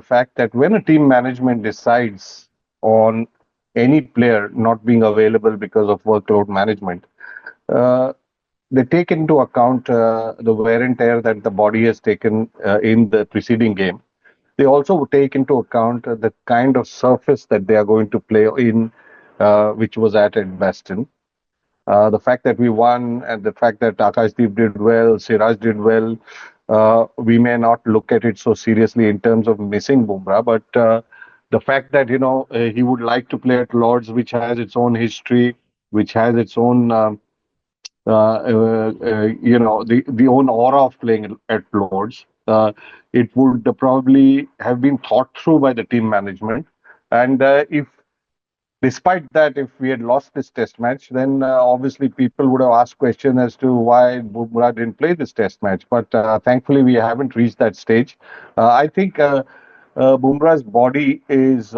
fact that when a team management decides on any player not being available because of workload management, uh, they take into account the wear and tear that the body has taken in the preceding game. They also take into account the kind of surface that they are going to play in, which was at Edgbaston. The fact that we won and the fact that Akashdeep did well, Siraj did well, we may not look at it so seriously in terms of missing Bumrah, but the fact that he would like to play at Lords, which has its own history, which has its own the own aura of playing at Lords. It would probably have been thought through by the team management, and if despite that, if we had lost this test match, then obviously people would have asked question as to why Bumrah didn't play this test match. But thankfully, we haven't reached that stage. I think Bumrah's body is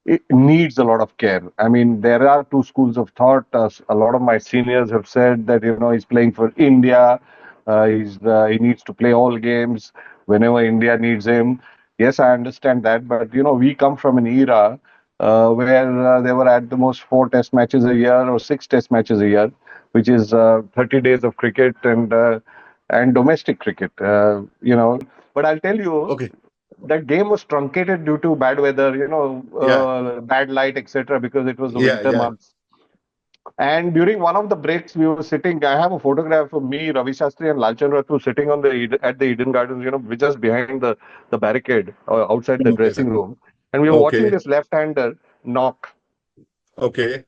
it needs a lot of care. I mean, there are two schools of thought. A lot of my seniors have said that he's playing for India. He needs to play all games whenever India needs him. Yes, I understand that, but we come from an era where there were at the most four test matches a year or six test matches a year, which is 30 days of cricket and domestic cricket. But I'll tell you, Okay. that game was truncated due to bad weather, bad light, etc., because it was the winter months. And during one of the breaks, we were sitting. I have a photograph of me, Ravi Shastri, and Lalchan Ratu sitting at the Eden Gardens, just behind the barricade outside the Okay, dressing sir. room, and we were watching this left-hander knock. Okay.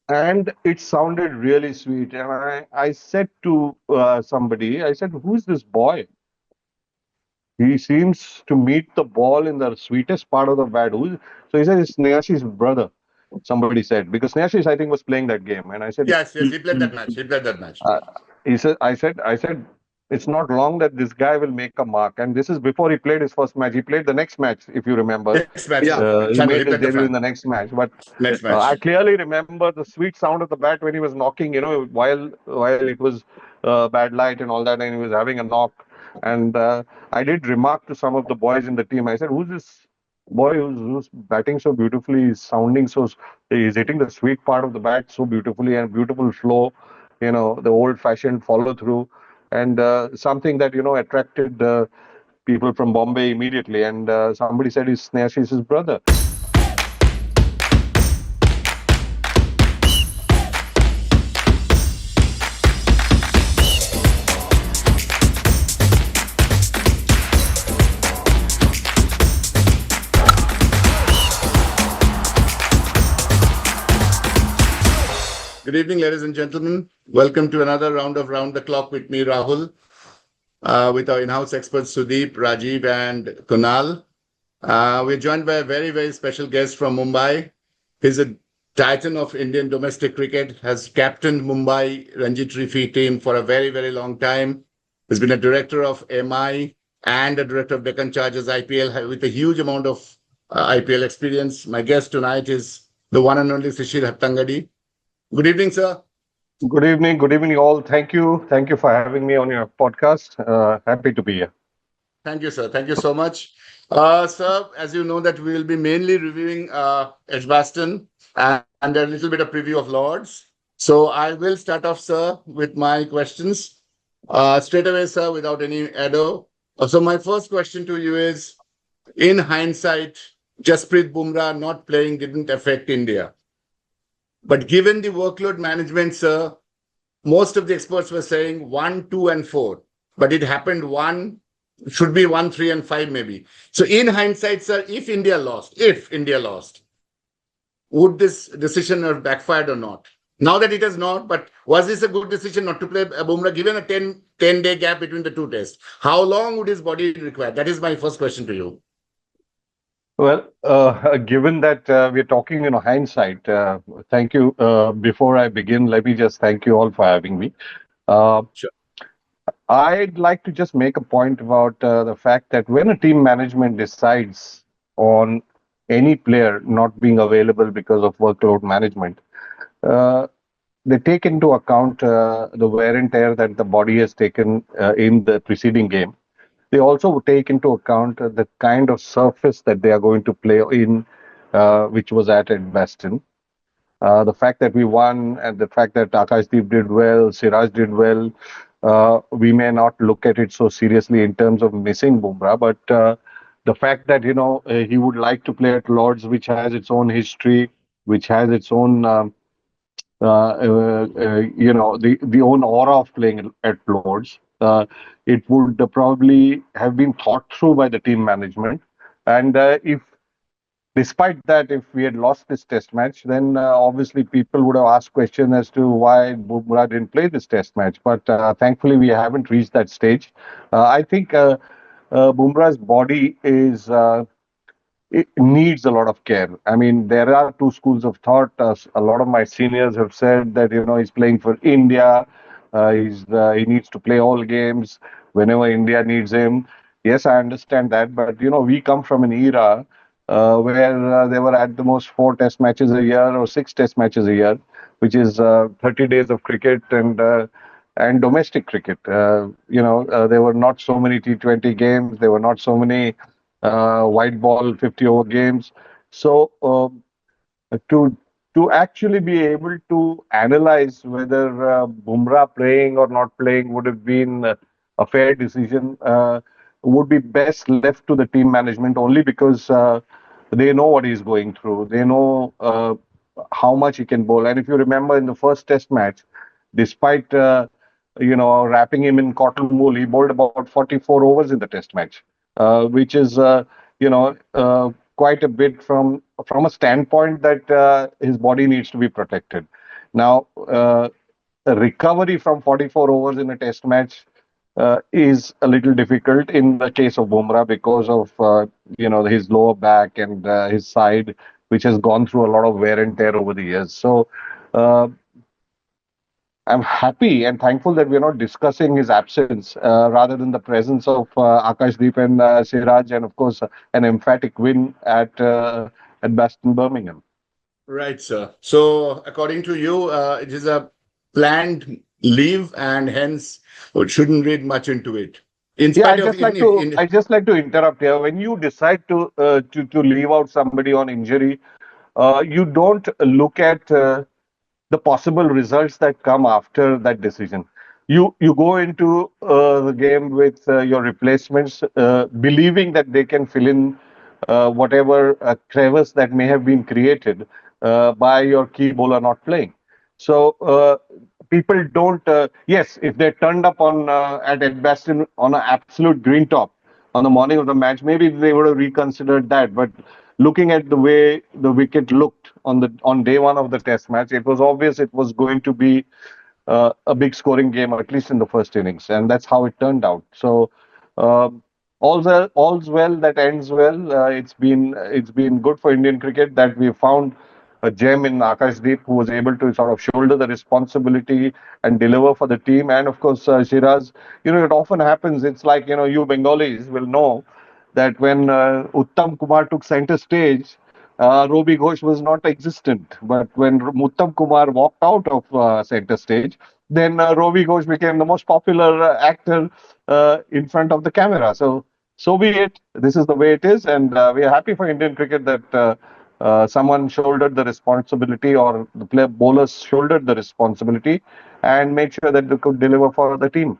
And it sounded really sweet. And I said to somebody, I said, "Who's this boy? He seems to meet the ball in the sweetest part of the bat." So he said, "It's Snehashi's brother." Somebody said, because Snehashish, I think, was playing that game. And I said, Yes, he played that match. I said, it's not long that this guy will make a mark. And this is before he played his first match. He played the next match, if you remember. Next match. He made his debut in the next match. But I clearly remember the sweet sound of the bat when he was knocking, while it was bad light and all that, and he was having a knock. And I did remark to some of the boys in the team. I said, "Who's this boy who's batting so beautifully? He's sounding he's hitting the sweet part of the bat so beautifully, and beautiful flow, the old-fashioned follow-through, and something that attracted people from Bombay immediately." And somebody said he's Snehashish's brother. Good evening, ladies and gentlemen. Welcome to another round of Round the Clock with me, Rahul, with our in-house experts, Sudeep, Rajiv, and Kunal. We're joined by a very, very special guest from Mumbai. He's a titan of Indian domestic cricket, has captained Mumbai Ranji Trophy Team for a very, very long time. He's been a director of MI and a director of Deccan Chargers IPL with a huge amount of IPL experience. My guest tonight is the one and only Shishir Hattangadi. Good evening, sir. Good evening, all. Thank you for having me on your podcast. Happy to be here. Thank you, sir. Thank you so much. Sir, as you know that we will be mainly reviewing Edgbaston and a little bit of preview of Lords. So I will start off, sir, with my questions. Straight away, sir, without any ado. So my first question to you is, in hindsight, Jasprit Bumrah not playing didn't affect India. But given the workload management, sir, most of the experts were saying 1, 2, and 4. But it happened 1, should be 1, 3, and 5 maybe. So in hindsight, sir, if India lost, would this decision have backfired or not? Now that it has not, but was this a good decision not to play Bumrah given a 10-day gap between the two tests? How long would his body require? That is my first question to you. Well, given that we're talking in hindsight, thank you. Before I begin, let me just thank you all for having me. Sure. I'd like to just make a point about the fact that when a team management decides on any player not being available because of workload management, they take into account the wear and tear that the body has taken in the preceding game. they also take into account the kind of surface that they are going to play in, which was at Edgbaston. The fact that we won and the fact that Akashdeep did well, Siraj did well, we may not look at it so seriously in terms of missing Bumrah, but the fact that he would like to play at Lords, which has its own history, which has its own the own aura of playing at Lords. It would probably have been thought through by the team management, and if despite that, if we had lost this test match, then obviously people would have asked questions as to why Bumrah didn't play this test match. But thankfully, we haven't reached that stage. I think Bumrah's body is it needs a lot of care. I mean, there are two schools of thought. A lot of my seniors have said that he's playing for India. He needs to play all games whenever India needs him. Yes, I understand that, but we come from an era where there were at the most four test matches a year or six test matches a year, which is 30 days of cricket and domestic cricket. There were not so many T20 games. There were not so many white ball 50 over games. So to actually be able to analyze whether Bumrah playing or not playing would have been a fair decision would be best left to the team management only because they know what he's going through. They know how much he can bowl. And if you remember in the first test match, despite wrapping him in cotton wool, he bowled about 44 overs in the test match, which is quite a bit from a standpoint that his body needs to be protected. Now, a recovery from 44 overs in a test match is a little difficult in the case of Bumrah because of his lower back and his side, which has gone through a lot of wear and tear over the years. So uh, I'm happy and thankful that we're not discussing his absence rather than the presence of Akashdeep and Siraj, and of course an emphatic win at Baston, Birmingham. Right, sir. So, according to you, it is a planned leave, and hence we shouldn't read much into it. In Yeah, spite of even I just like to interrupt here. When you decide to leave out somebody on injury, you don't look at the possible results that come after that decision. You go into the game with your replacements, believing that they can fill in whatever crevice that may have been created by your key bowler not playing. So people don't. Yes, if they turned up on at Edgbaston on an absolute green top on the morning of the match, maybe they would have reconsidered that. But looking at the way the wicket looked on day one of the Test match, it was obvious it was going to be a big scoring game, at least in the first innings, and that's how it turned out. So all's well that ends well. It's been good for Indian cricket that we found a gem in Akashdeep who was able to sort of shoulder the responsibility and deliver for the team. And of course, Shiraz, it often happens. It's like, you Bengalis will know that when Uttam Kumar took center stage, Robi Ghosh was not existent. But when Uttam Kumar walked out of center stage, then Robi Ghosh became the most popular actor in front of the camera. So be it. This is the way it is, and we are happy for Indian cricket that someone shouldered the responsibility, or the player bowlers shouldered the responsibility, and made sure that they could deliver for the team.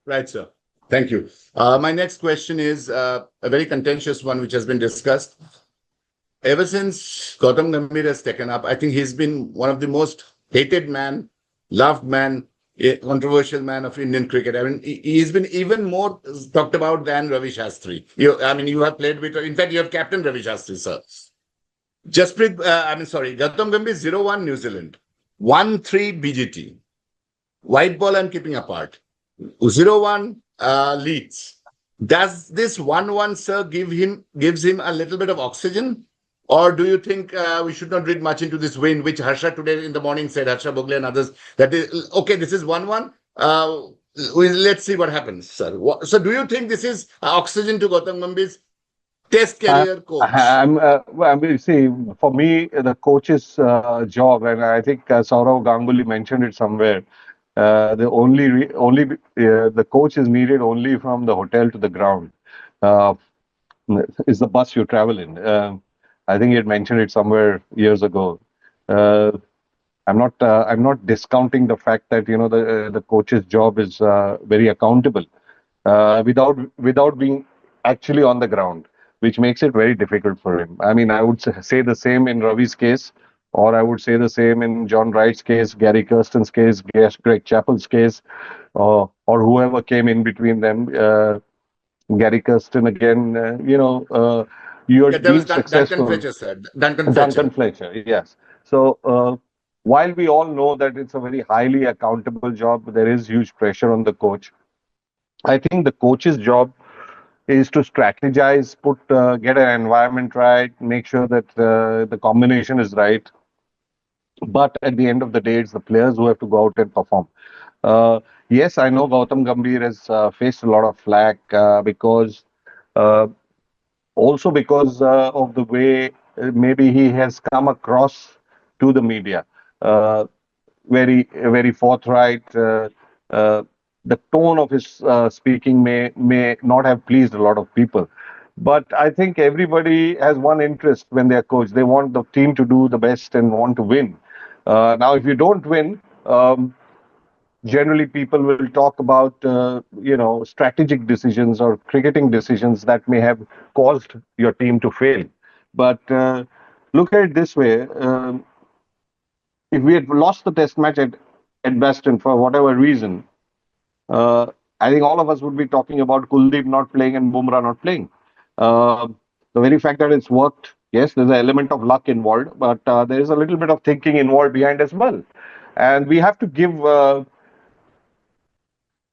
right, sir. Thank you. My next question is a very contentious one, which has been discussed. Ever since Gautam Gambhir has taken up, I think he's been one of the most hated man, loved man, controversial man of Indian cricket. I mean, he's been even more talked about than Ravi Shastri. You have played with, in fact, you have captain Ravi Shastri, sir. Gautam Gambhir 0-1 New Zealand, 1-3 BGT. White ball I'm keeping apart. 0-1 Leeds. Does this 1-1, sir, gives him a little bit of oxygen? Or do you think we should not read much into this win, which Harsha today in the morning said, Harsha Bogle and others, that is, okay, this is 1-1. Let's see what happens, sir. So do you think this is oxygen to Gautam Gambhir's test Uh, career coach? I mean, see, for me, the coach's job, and I think Saurav Ganguly mentioned it somewhere. The coach is needed only from the hotel to the ground. Uh, is the bus you travel in. I think he had mentioned it somewhere years ago. Uh, I'm not discounting the fact that the coach's job is very accountable without being actually on the ground, which makes it very difficult for him. I mean, I would say the same in Ravi's case, or I would say the same in John Wright's case, Gary Kirsten's case, Greg Chappell's case, or whoever came in between them. Gary Kirsten again. You're Yeah, there was deemed Duncan successful. Fletcher, sir. Duncan Duncan Fletcher. Fletcher, yes. So while we all know that it's a very highly accountable job, there is huge pressure on the coach. I think the coach's job is to strategize, get an environment right, make sure that the combination is right. But at the end of the day, it's the players who have to go out and perform. Uh, yes, I know Gautam Gambhir has faced a lot of flack uh, because of the way maybe he has come across to the media. Uh, very forthright. Uh, the tone of his speaking may not have pleased a lot of people, but I think everybody has one interest when they are coached. They want the team to do the best and want to win. Now, if you don't win, generally people will talk about strategic decisions or cricketing decisions that may have caused your team to fail. But look at it this way: if we had lost the test match at Edgbaston for whatever reason, uh, I think all of us would be talking about Kuldeep not playing and Bumrah not playing. Uh, the very fact that it's worked, yes, there's an element of luck involved, but there is a little bit of thinking involved behind as well. And we have to give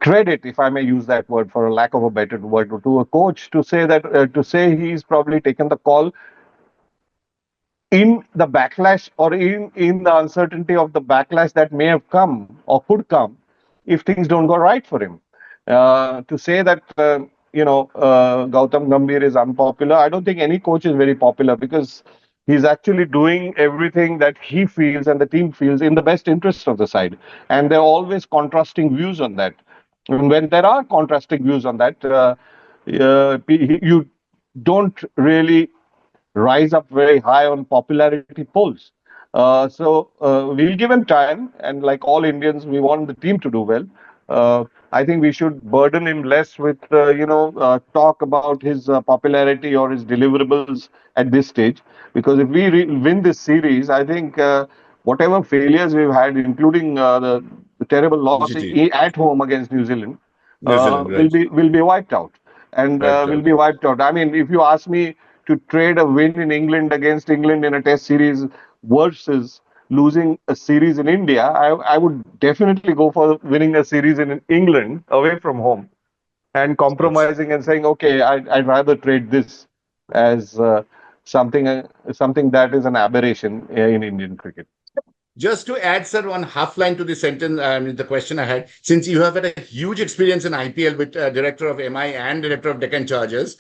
credit, if I may use that word for a lack of a better word, to a coach to say he's probably taken the call in the backlash or in the uncertainty of the backlash that may have come or could come if things don't go right for him. To say that Gautam Gambhir is unpopular, I don't think any coach is very popular because he's actually doing everything that he feels and the team feels in the best interest of the side, and there are always contrasting views on that. And when there are contrasting views on that, you don't really rise up very high on popularity polls. We'll give him time, and like all Indians, we want the team to do well. I think we should burden him less with talk about his popularity or his deliverables at this stage. Because if we win this series, I think whatever failures we've had, including the terrible loss DCT. at home against New Zealand, New Zealand, right. will be wiped out, and Right, will right. be wiped out. I mean, if you ask me to trade a win in England against England in a Test series versus losing a series in India, I would definitely go for winning a series in England away from home and Yes. compromising and saying, okay, I'd rather trade this as something that is an aberration in Indian cricket. Just to add, sir, one half line to the sentence, the question I had, since you have had a huge experience in IPL with director of MI and director of Deccan Chargers,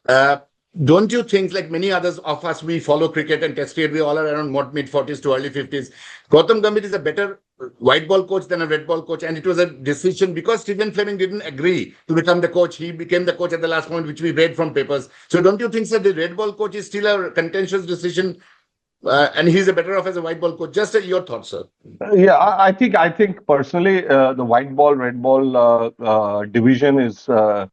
uh, don't you think, like many others of us, we follow cricket and test cricket, we all are around mid 40s to early 50s. Gautam Gambhir is a better white ball coach than a red ball coach, and it was a decision because Stephen Fleming didn't agree to become the coach. He became the coach at the last moment, which we read from papers. So don't you think, sir, the red ball coach is still a contentious decision, and he's a better off as a white ball coach? Just your thoughts, sir. Yeah, I think personally, the white ball, red ball division uh,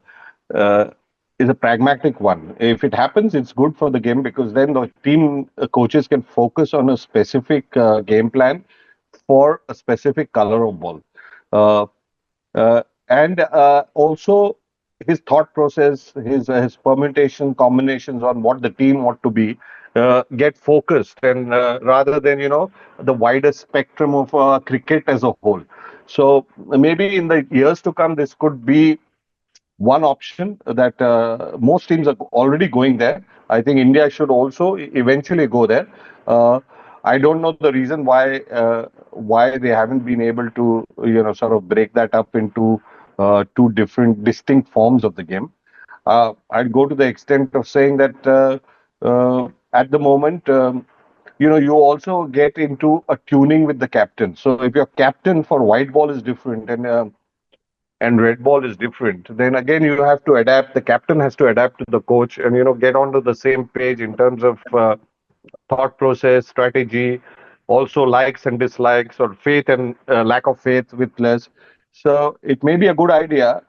is a pragmatic one. If it happens, it's good for the game because then the team coaches can focus on a specific game plan for a specific color of ball. Uh, and Also his thought process, his permutation combinations on what the team ought to be get focused, and rather than the wider spectrum of cricket as a whole. So maybe in the years to come, this could be one option that most teams are already going there. I think India should also eventually go there. Uh, I don't know the reason why they haven't been able to sort of break that up into two different distinct forms of the game. I'd go to the extent of saying that at the moment. you also get into a tuning with the captain. So if your captain for white ball is different and red ball is different, then again you have to adapt. The captain has to adapt to the coach, and get onto the same page in terms of thought process, strategy, also likes and dislikes, or faith and lack of faith with less. So it may be a good idea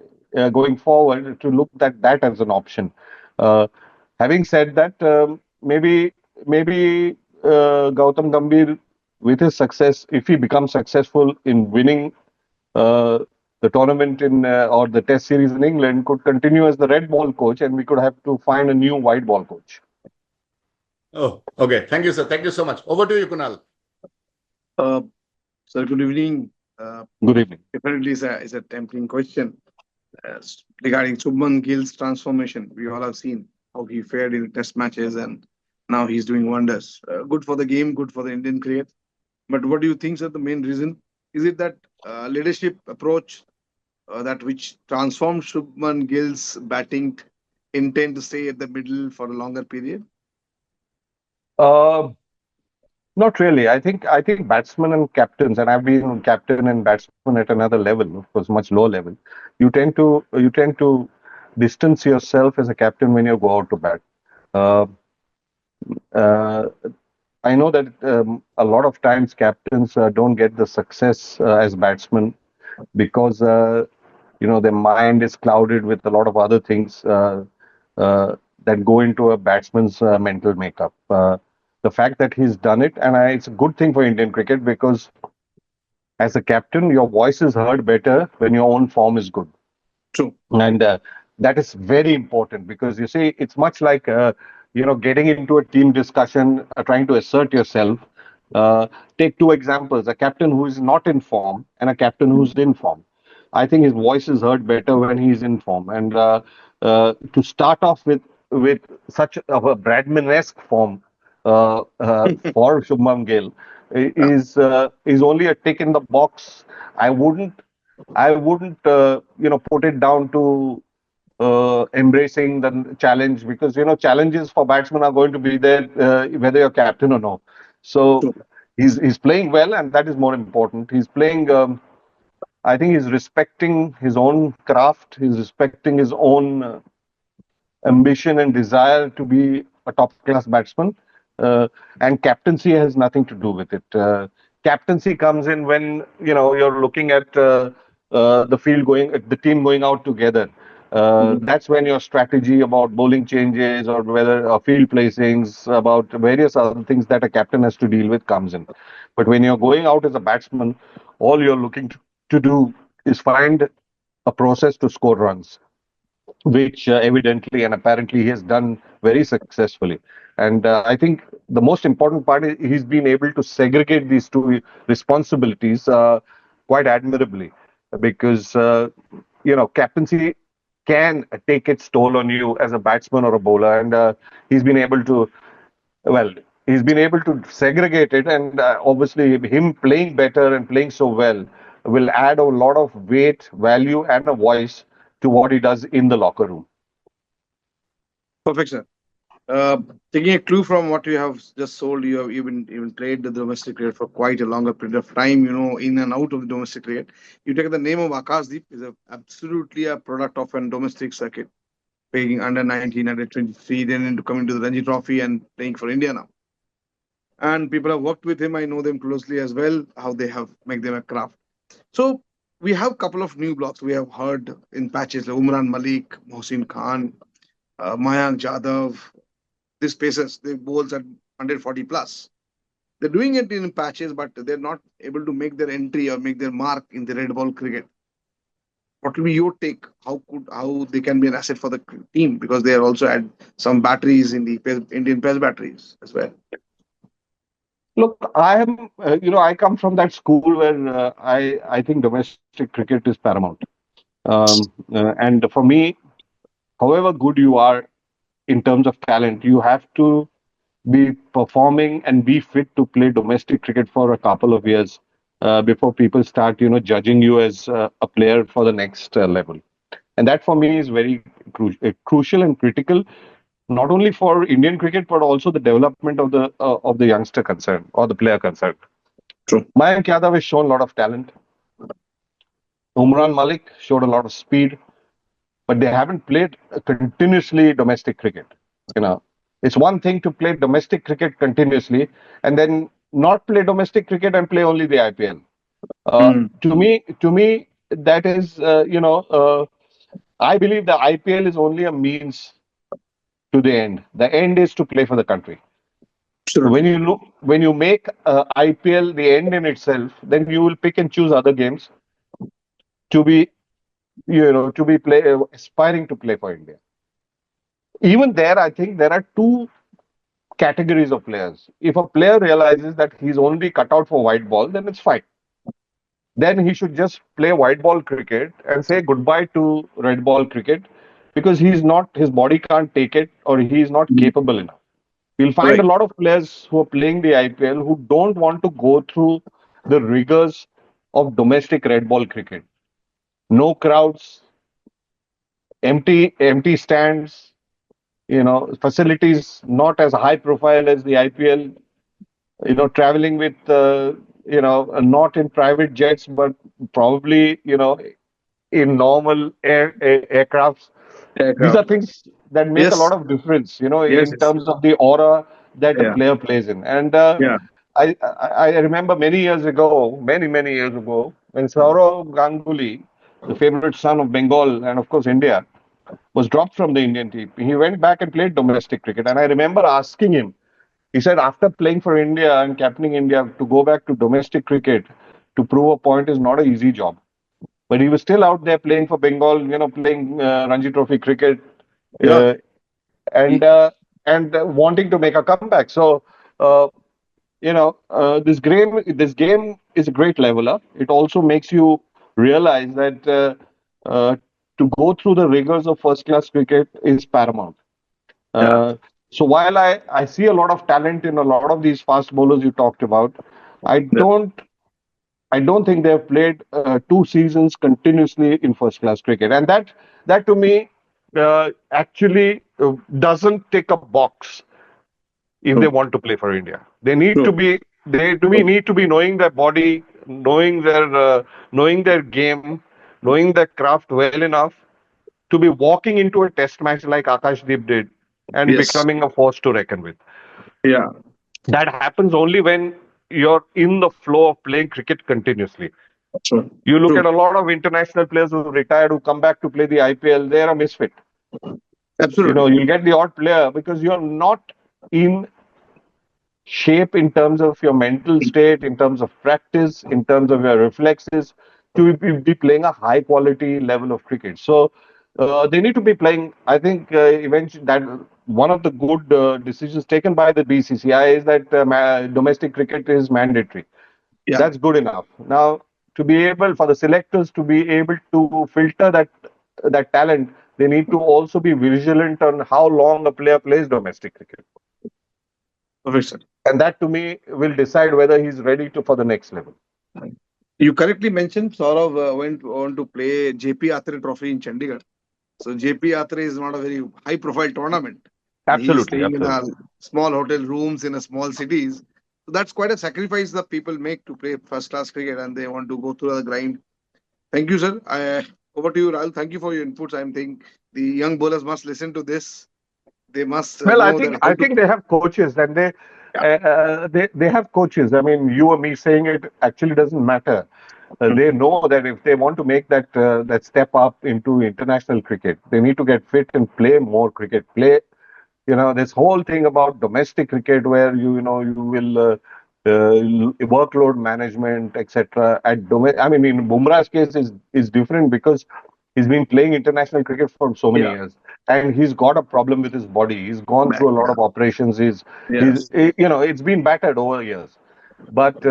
going forward to look at that as an option. Uh, Having said that, maybe Gautam Gambhir, with his success, if he becomes successful in winning uh, the tournament in or the Test series in England, could continue as the red ball coach, and we could have to find a new white ball coach. Oh, okay. Thank you, sir. Thank you so much. Over to you, Kunal. Uh, Sir, good evening. Good evening. Definitely is a tempting question regarding Subman Gill's transformation. We all have seen how he fared in test matches, and now he's doing wonders. Good for the game, good for the Indian cricket. But what do you think is the main reason? Is it that leadership approach that which transformed Shubman Gill's batting intent to stay at the middle for a longer period? Uh, Not really. I think batsmen and captains, and I've been captain and batsman at another level, of course, much lower level. You tend to distance yourself as a captain when you go out to bat. Uh, uh, I know that a lot of times captains don't get the success as batsmen because their mind is clouded with a lot of other things uh, that go into a batsman's mental makeup. The fact that he's done it, and it's a good thing for Indian cricket because as a captain, your voice is heard better when your own form is good. True. And that is very important because you see, it's much like getting into a team discussion, trying to assert yourself. Uh, Take two examples: a captain who is not in form and a captain who's in form. I think his voice is heard better when he's in form. And to start off with such of a Bradman-esque form for Shubman Gill is only a tick in the box. I wouldn't I wouldn't put it down to embracing the challenge because challenges for batsmen are going to be there whether you're captain or no. So True. he's playing well, and that is more important. He's playing. I think he's respecting his own craft. He's respecting his own ambition and desire to be a top class batsman. And captaincy has nothing to do with it. Captaincy comes in when you're looking at the team going out together. Mhm. That's when your strategy about bowling changes or whether field placings, about various other things that a captain has to deal with comes in. But when you're going out as a batsman, all you're looking to do is find a process to score runs, which evidently and apparently he has done very successfully. And I think the most important part is he's been able to segregate these two responsibilities quite admirably because, captaincy can take its toll on you as a batsman or a bowler. And he's been able to, well, he's been able to segregate it. And obviously, him playing better and playing so well will add a lot of weight, value, and a voice to what he does in the locker room. Perfect, sir. Uh, Taking a clue from what you have just told, you have even played the domestic cricket for quite a longer period of time. In and out of the domestic cricket. You take the name of Akashdeep is absolutely a product of a domestic circuit, playing under 19, under 23, then into coming to the Ranji Trophy and playing for India now. And people have worked with him. I know them closely as well. How they have make them a craft. So we have a couple of new blocks. We have heard in patches like Umran Malik, Mohsin Khan, Mayank Jadhav. These pacers, they bowls at 140 plus. They're doing it in patches, but they're not able to make their entry or make their mark in the red ball cricket. What will be your take? How they can be an asset for the team because they are also add some batteries in the Indian pace batteries as well. Look, I come from that school where I think domestic cricket is paramount. And for me, however good you are in terms of talent, you have to be performing and be fit to play domestic cricket for a couple of years before people start, judging you as a player for the next level. And that for me is very crucial and critical not only for Indian cricket but also the development of the youngster concerned or the player concerned. True. Mayank Yadav has shown a lot of talent. Umran Malik showed a lot of speed, but they haven't played continuously domestic cricket. You know, it's one thing to play domestic cricket continuously and then not play domestic cricket and play only the IPL. Mm. To me, that is, I believe the IPL is only a means to the end. The end is to play for the country. Absolutely. When you make IPL the end in itself, then you will pick and choose other games to be, to be aspiring to play for India. Even there, I think there are two categories of players. If a player realizes that he's only cut out for white ball, then it's fine. Then he should just play white ball cricket and say goodbye to red ball cricket because his body can't take it or he's not Mm. capable enough. You'll find a Right. lot of players who are playing the IPL who don't want to go through the rigors of domestic red ball cricket. No crowds, empty stands, facilities not as high profile as the IPL, traveling with, not in private jets, but probably, in normal aircrafts. These are Aircraft. things that make a lot Yes. of difference, Yes. in Yes. terms of the aura that a Yeah. player plays in. And Yeah. I remember many years ago, when Saurav Ganguly, the favorite son of Bengal and of course India, was dropped from the Indian team. He went back and played domestic cricket. And I remember asking him, he said, after playing for India and captaining India, to go back to domestic cricket to prove a point is not an easy job. But he was still out there playing for Bengal, playing Ranji Trophy cricket, Yeah. uh, and wanting to make a comeback. So, uh, this game is a great leveler. It also makes you realize that to go through the rigors of first class cricket is paramount. Yeah. Uh, so while I see a lot of talent in a lot of these fast bowlers you talked about, I Yeah. don't I don't think they've played 2 seasons continuously in first class cricket, and that to me actually doesn't tick a box if they True. want to play for India. They need to True. be they to me need to be knowing their body, knowing their game, knowing their craft well enough to be walking into a test match like Akashdeep did and Yes. becoming a force to reckon with. Yeah. That happens only when you're in the flow of playing cricket continuously. True. You look True. at a lot of international players who retired, who come back to play the IPL, they're a misfit. Absolutely. You'll get the odd player because you're not in shape in terms of your mental state, in terms of practice, in terms of your reflexes to be playing a high quality level of cricket. So they need to be playing. I think eventually that one of the good decisions taken by the BCCI is that domestic cricket is mandatory. Yeah. That's good enough. Now, to be able for the selectors to be able to filter that talent, they need to also be vigilant on how long a player plays domestic cricket, Perfect, sir. and that to me will decide whether he's ready to for the next level. You correctly mentioned Saurav went on to play JP Atre Trophy in Chandigarh. So JP Atre is not a very high profile tournament. And he is Absolutely, staying in a absolutely. small hotel rooms in a small cities. So that's quite a sacrifice that people make to play first class cricket and they want to go through the grind. Thank you, sir. Over to you, Rahul. Thank you for your inputs. I'm thinking the young bowlers must listen to this. They must Well, I know think that how I to. think they have coaches, and Yeah. they have coaches. I mean, you or me saying it actually doesn't matter. They know that if they want to make that step up into international cricket, they need to get fit and play more cricket. Play, this whole thing about domestic cricket where you will workload management, etc. I mean, in Bumrah's case is different because he's been playing international cricket for so many Yeah. years, and he's got a problem with his body. He's gone Back. through a lot Yeah. of operations. He's Yes. it's been battered over years. But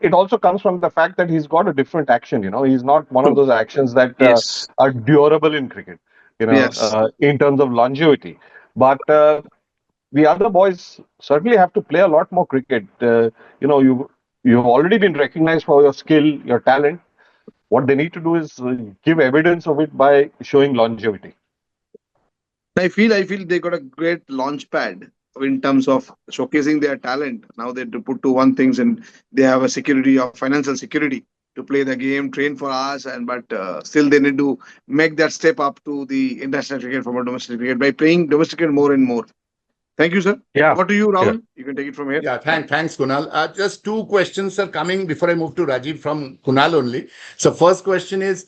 it also comes from the fact that he's got a different action. He's not one of True. those actions that Yes. are durable in cricket. Yes. In terms of longevity. But the other boys certainly have to play a lot more cricket. You've already been recognized for your skill, your talent. What they need to do is give evidence of it by showing longevity. I feel they got a great launch pad in terms of showcasing their talent. Now they put to one things, and they have a security of financial security to play the game, train for hours, and but still they need to make that step up to the international cricket from a domestic cricket by playing domestic cricket more and more. Thank you, sir. Yeah, Over to you, yeah. Rahul. You can take it from here. Yeah, thanks, Kunal. Just two questions are coming before I move to Rajiv from Kunal only. So, first question is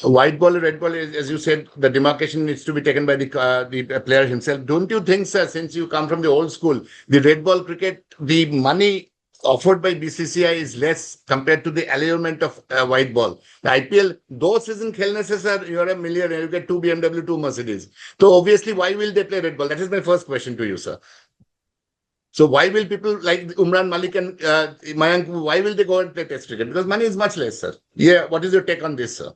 white ball or red ball, as you said, the demarcation needs to be taken by the player himself. Don't you think, sir, since you come from the old school, the red ball cricket, the money offered by BCCI is less compared to the allurement of white ball? The IPL, those season khelne se, sir, you're a millionaire, you get two BMW, two Mercedes. So, obviously, why will they play red ball? That is my first question to you, sir. So why will people like Umran Malik and Mayank, why will they go and play test cricket? Because money is much less, sir. Yeah, what is your take on this, sir?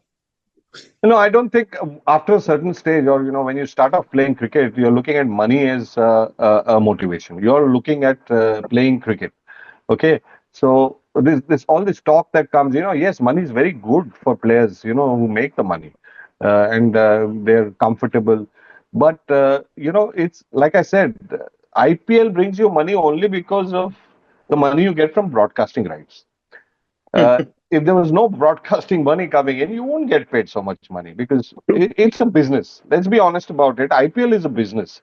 I don't think after a certain stage, or when you start off playing cricket, you're looking at money as a motivation. You're looking at playing cricket. Okay, so this all this talk that comes, yes, money is very good for players, who make the money, and they're comfortable. But it's like I said, IPL brings you money only because of the money you get from broadcasting rights. Uh, if there was no broadcasting money coming in, you won't get paid so much money because it's a business. Let's be honest about it. IPL is a business.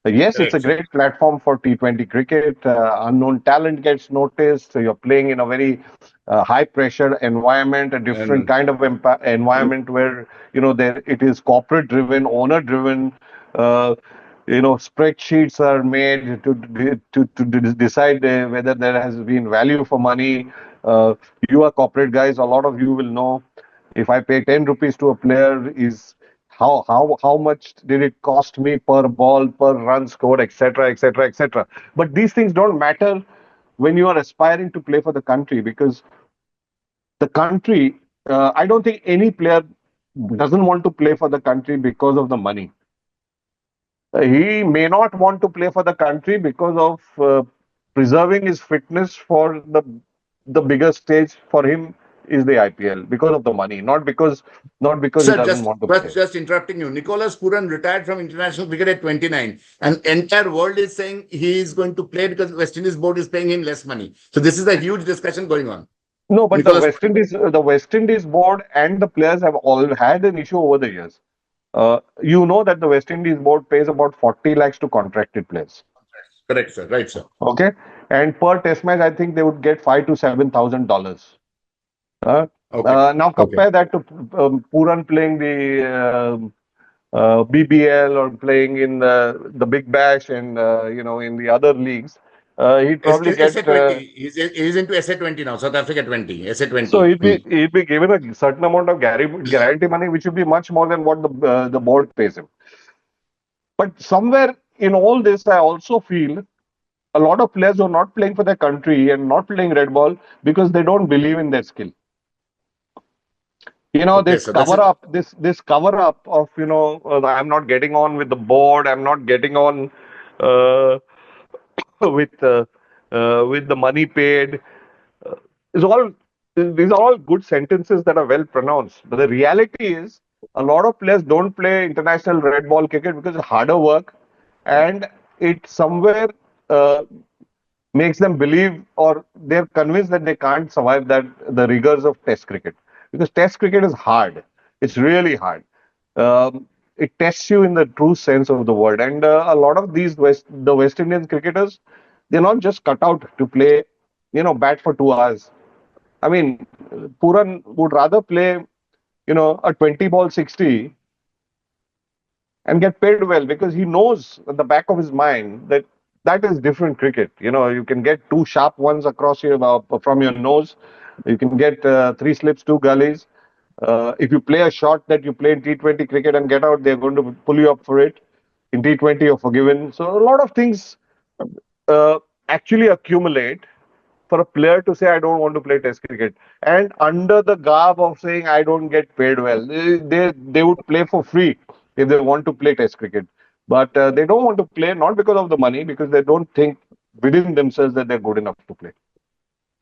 Yes, it's a Correct, sir. great platform for T20 cricket. Unknown talent gets noticed. So you're playing in a very high pressure environment, a different And kind of environment where there it is corporate driven, owner driven. Uh, Spreadsheets are made to decide whether there has been value for money. You are corporate guys. A lot of you will know if I pay 10 rupees to a player, is how much did it cost me per ball, per run scored, etc., etc., etc. But these things don't matter when you are aspiring to play for the country, because the country, I don't think any player doesn't want to play for the country because of the money. He may not want to play for the country because of preserving his fitness for the bigger stage for him is the IPL, because of the money, not because he sir, doesn't want to play. just interrupting you. Nicholas Puran retired from international cricket at 29, and entire world is saying he is going to play because West Indies board is paying him less money. So this is a huge discussion going on. No, but Nicholas, The West Indies board and the players have all had an issue over the years. You know that the West Indies board pays about 40 lakhs to contracted players. correct, sir. Right, sir. Okay, and per test match, I think they would get $5,000 to $7,000. Uh, Okay, now okay. compare that to Puran playing the BBL or playing in the Big Bash and in the other leagues. He'd probably get SA20. He's into SA20 now. South Africa 20. so SA20. he'd be given a certain amount of guarantee money, which would be much more than what the board pays him. But somewhere in all this, I also feel a lot of players who are not playing for their country and not playing red ball because they don't believe in their skill. Okay, This so that's cover it. up, this cover up of I'm not getting on with the board, I'm not getting on uh, with the money paid. Uh, is all These are all good sentences that are well pronounced. But the reality is, a lot of players don't play international red ball cricket because it's harder work, and it somewhere uh, makes them believe, or they're convinced that they can't survive that the rigors of Test cricket, because Test cricket is hard. It's really hard. It tests you in the true sense of the word, and a lot of the West Indian cricketers, they're not just cut out to play, bat for 2 hours. I mean, Puran would rather play, a 20 ball 60 and get paid well, because he knows at the back of his mind that that is different cricket. You can get two sharp ones across your from your nose. You can get three slips, two gullies. If you play a shot that you play in T20 cricket and get out, they're going to pull you up for it. In T20, you're forgiven. So a lot of things uh, actually accumulate for a player to say, I don't want to play Test cricket. And under the garb of saying, I don't get paid well, they would play for free if they want to play Test cricket. But they don't want to play, not because of the money, because they don't think within themselves that they're good enough to play.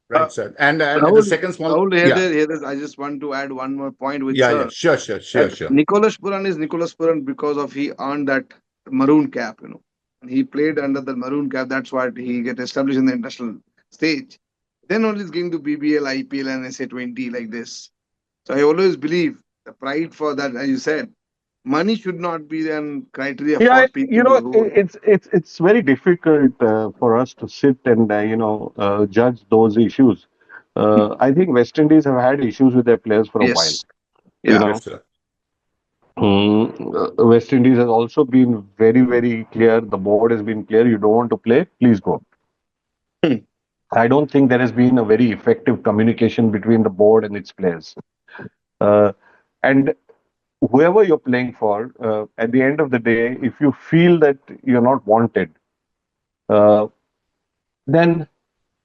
Right, sir. And the Rahul, second small, Rahul, yeah, I just want to add one more point with yeah, yeah. sir. Sure, sure, sure, That sure. Nicholas Puran is Nicholas Puran because of he earned that maroon cap, and he played under the maroon cap. That's what he get established in the international stage. Then only it's going to BBL, IPL, and SA20 like this. So I always believe the pride for that, as you said, money should not be an criteria Yeah, for people who. it's very difficult for us to sit and judge those issues. I think West Indies have had issues with their players for a while. Yes. You Yeah. Correct, know, sir. West Indies has also been very clear. The board has been clear. You don't want to play, please go. Hmm. I don't think there has been a very effective communication between the board and its players. Uh, and whoever you're playing for, at the end of the day, if you feel that you're not wanted, uh, then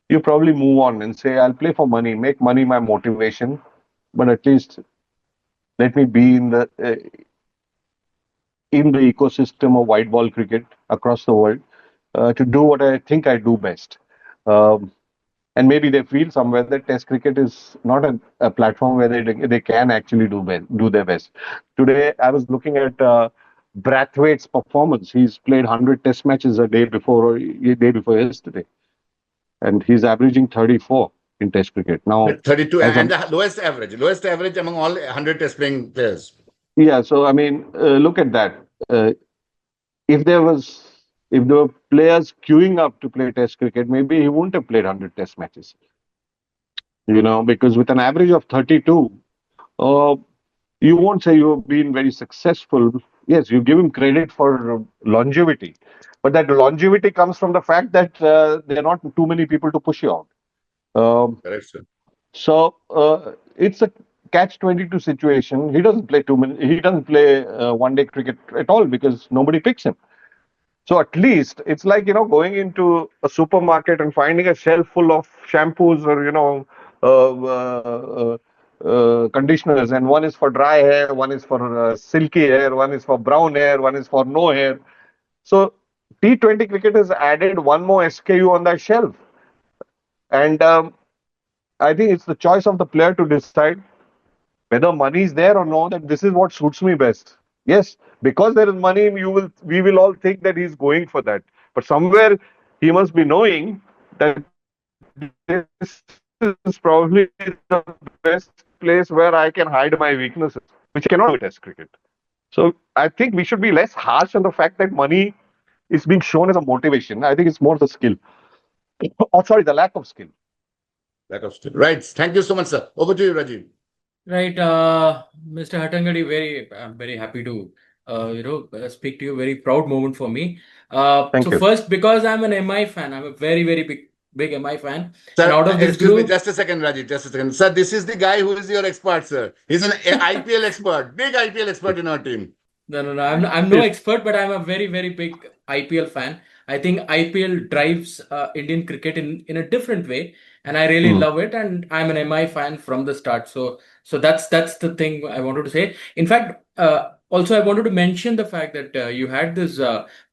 you probably move on and say, I'll play for money, make money my motivation, but at least let me be in the ecosystem of white ball cricket across the world to do what I think I do best. Um, and maybe they feel somewhere that Test cricket is not a platform where they can actually do their best. Today, I was looking at Brathwaite's performance. He's played 100 Test matches a day before or a day before yesterday, and he's averaging 34 in Test cricket now. 32 As a and the lowest average among all 100 test playing players. Yeah, so I mean, look at that. If there was if there were players queuing up to play Test cricket, maybe he wouldn't have played 100 Test matches. Because with an average of 32, uh, you won't say you've been very successful. Yes, you give him credit for longevity, but that longevity comes from the fact that there are not too many people to push you out. Um, Correct, sir. so it's a catch-22 situation. He doesn't play too many. He doesn't play one-day cricket at all because nobody picks him. So at least it's like going into a supermarket and finding a shelf full of shampoos or conditioners, and one is for dry hair, one is for silky hair, one is for brown hair, one is for no hair. So T20 cricket has added one more SKU on that shelf, and I think it's the choice of the player to decide whether money is there or no, that this is what suits me best. Yes, because there is money, we will all think that he's going for that. But somewhere he must be knowing that this is probably the best place where I can hide my weaknesses, which I cannot do in Test cricket. So I think we should be less harsh on the fact that money is being shown as a motivation. I think it's more the skill. Oh, sorry, the lack of skill. Lack of skill. Right. Thank you so much, sir. Over to you, Rajiv. Right, Mr. Hattangadi, I'm very happy to, speak to you. Very proud moment for me. Thank So you. first, because I'm an MI fan, I'm a very big MI fan, and Sir, out of this excuse me, group, just a second, Rajiv. Just a second. Sir, this is the guy who is your expert, sir. He's an IPL expert, big IPL expert in our team. no, I'm no expert, but I'm a very big IPL fan. I think IPL drives Indian cricket in a different way, and I really Hmm. love it. And I'm an MI fan from the start. So that's the thing I wanted to say. In fact, also I wanted to mention the fact that you had this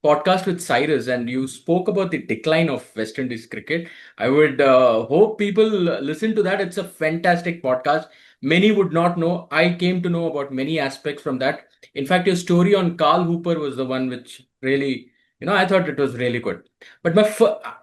podcast with Cyrus, and you spoke about the decline of West Indies cricket. I would hope people listen to that. It's a fantastic podcast. Many would not know. I came to know about many aspects from that. In fact, your story on Carl Hooper was the one which really, I thought it was really good. But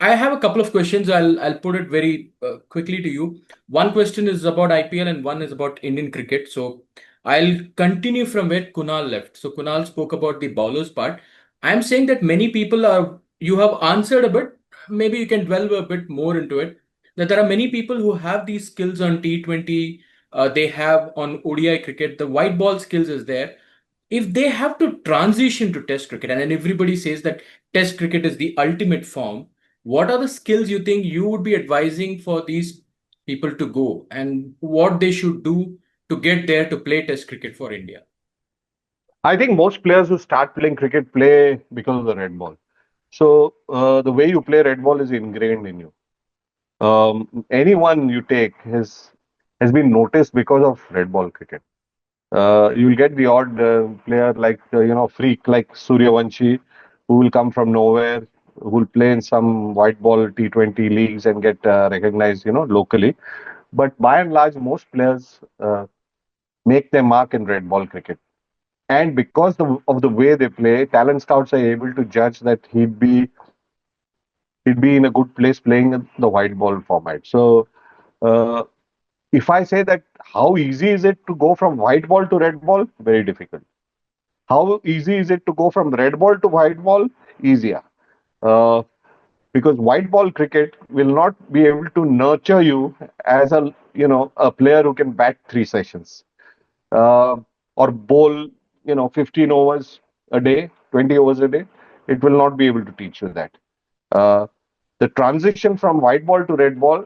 I have a couple of questions. I'll put it very quickly to you. One question is about IPL and one is about Indian cricket. So I'll continue from where Kunal left. So Kunal spoke about the bowlers part. I'm saying that many people are. You have answered a bit. Maybe you can delve a bit more into it. That there are many people who have these skills on T20. They have on ODI cricket. The white ball skills is there. If they have to transition to test cricket, and then everybody says that test cricket is the ultimate form, what are the skills you think you would be advising for these people to go, and what they should do to get there to play test cricket for India? I think most players who start playing cricket play because of the red ball. So the way you play red ball is ingrained in you. Anyone you take has been noticed because of red ball cricket. You'll get the odd player like freak like Suryavanshi, who will come from nowhere, who will play in some white ball T20 leagues and get recognized, locally. But by and large, most players make their mark in red ball cricket. And because of the way they play, talent scouts are able to judge that he'd be in a good place playing the white ball format. So uh, if I say that, how easy is it to go from white ball to red ball? Very difficult. How easy is it to go from red ball to white ball? Easier. Uh, because white ball cricket will not be able to nurture you as a player who can bat 3 sessions, uh, or bowl 15 overs a day, 20 overs a day. It will not be able to teach you that. uh, the transition from white ball to red ball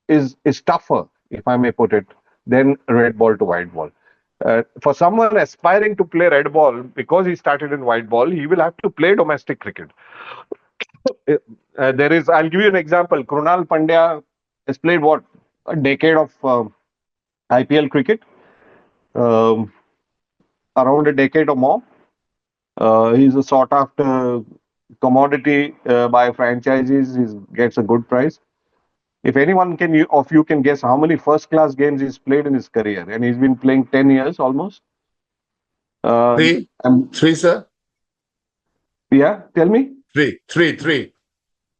is tougher, if I may put it, than red ball to white ball. For someone aspiring to play red ball, because he started in white ball, he will have to play domestic cricket. I'll give you an example. Krunal Pandya has played what, a decade of IPL cricket, um, around a decade or more. He's a sought after commodity by franchises. He gets a good price. If anyone of you can guess how many first class games he's played in his career, and he's been playing 10 years almost. Three, And three, sir. yeah, tell me. Three.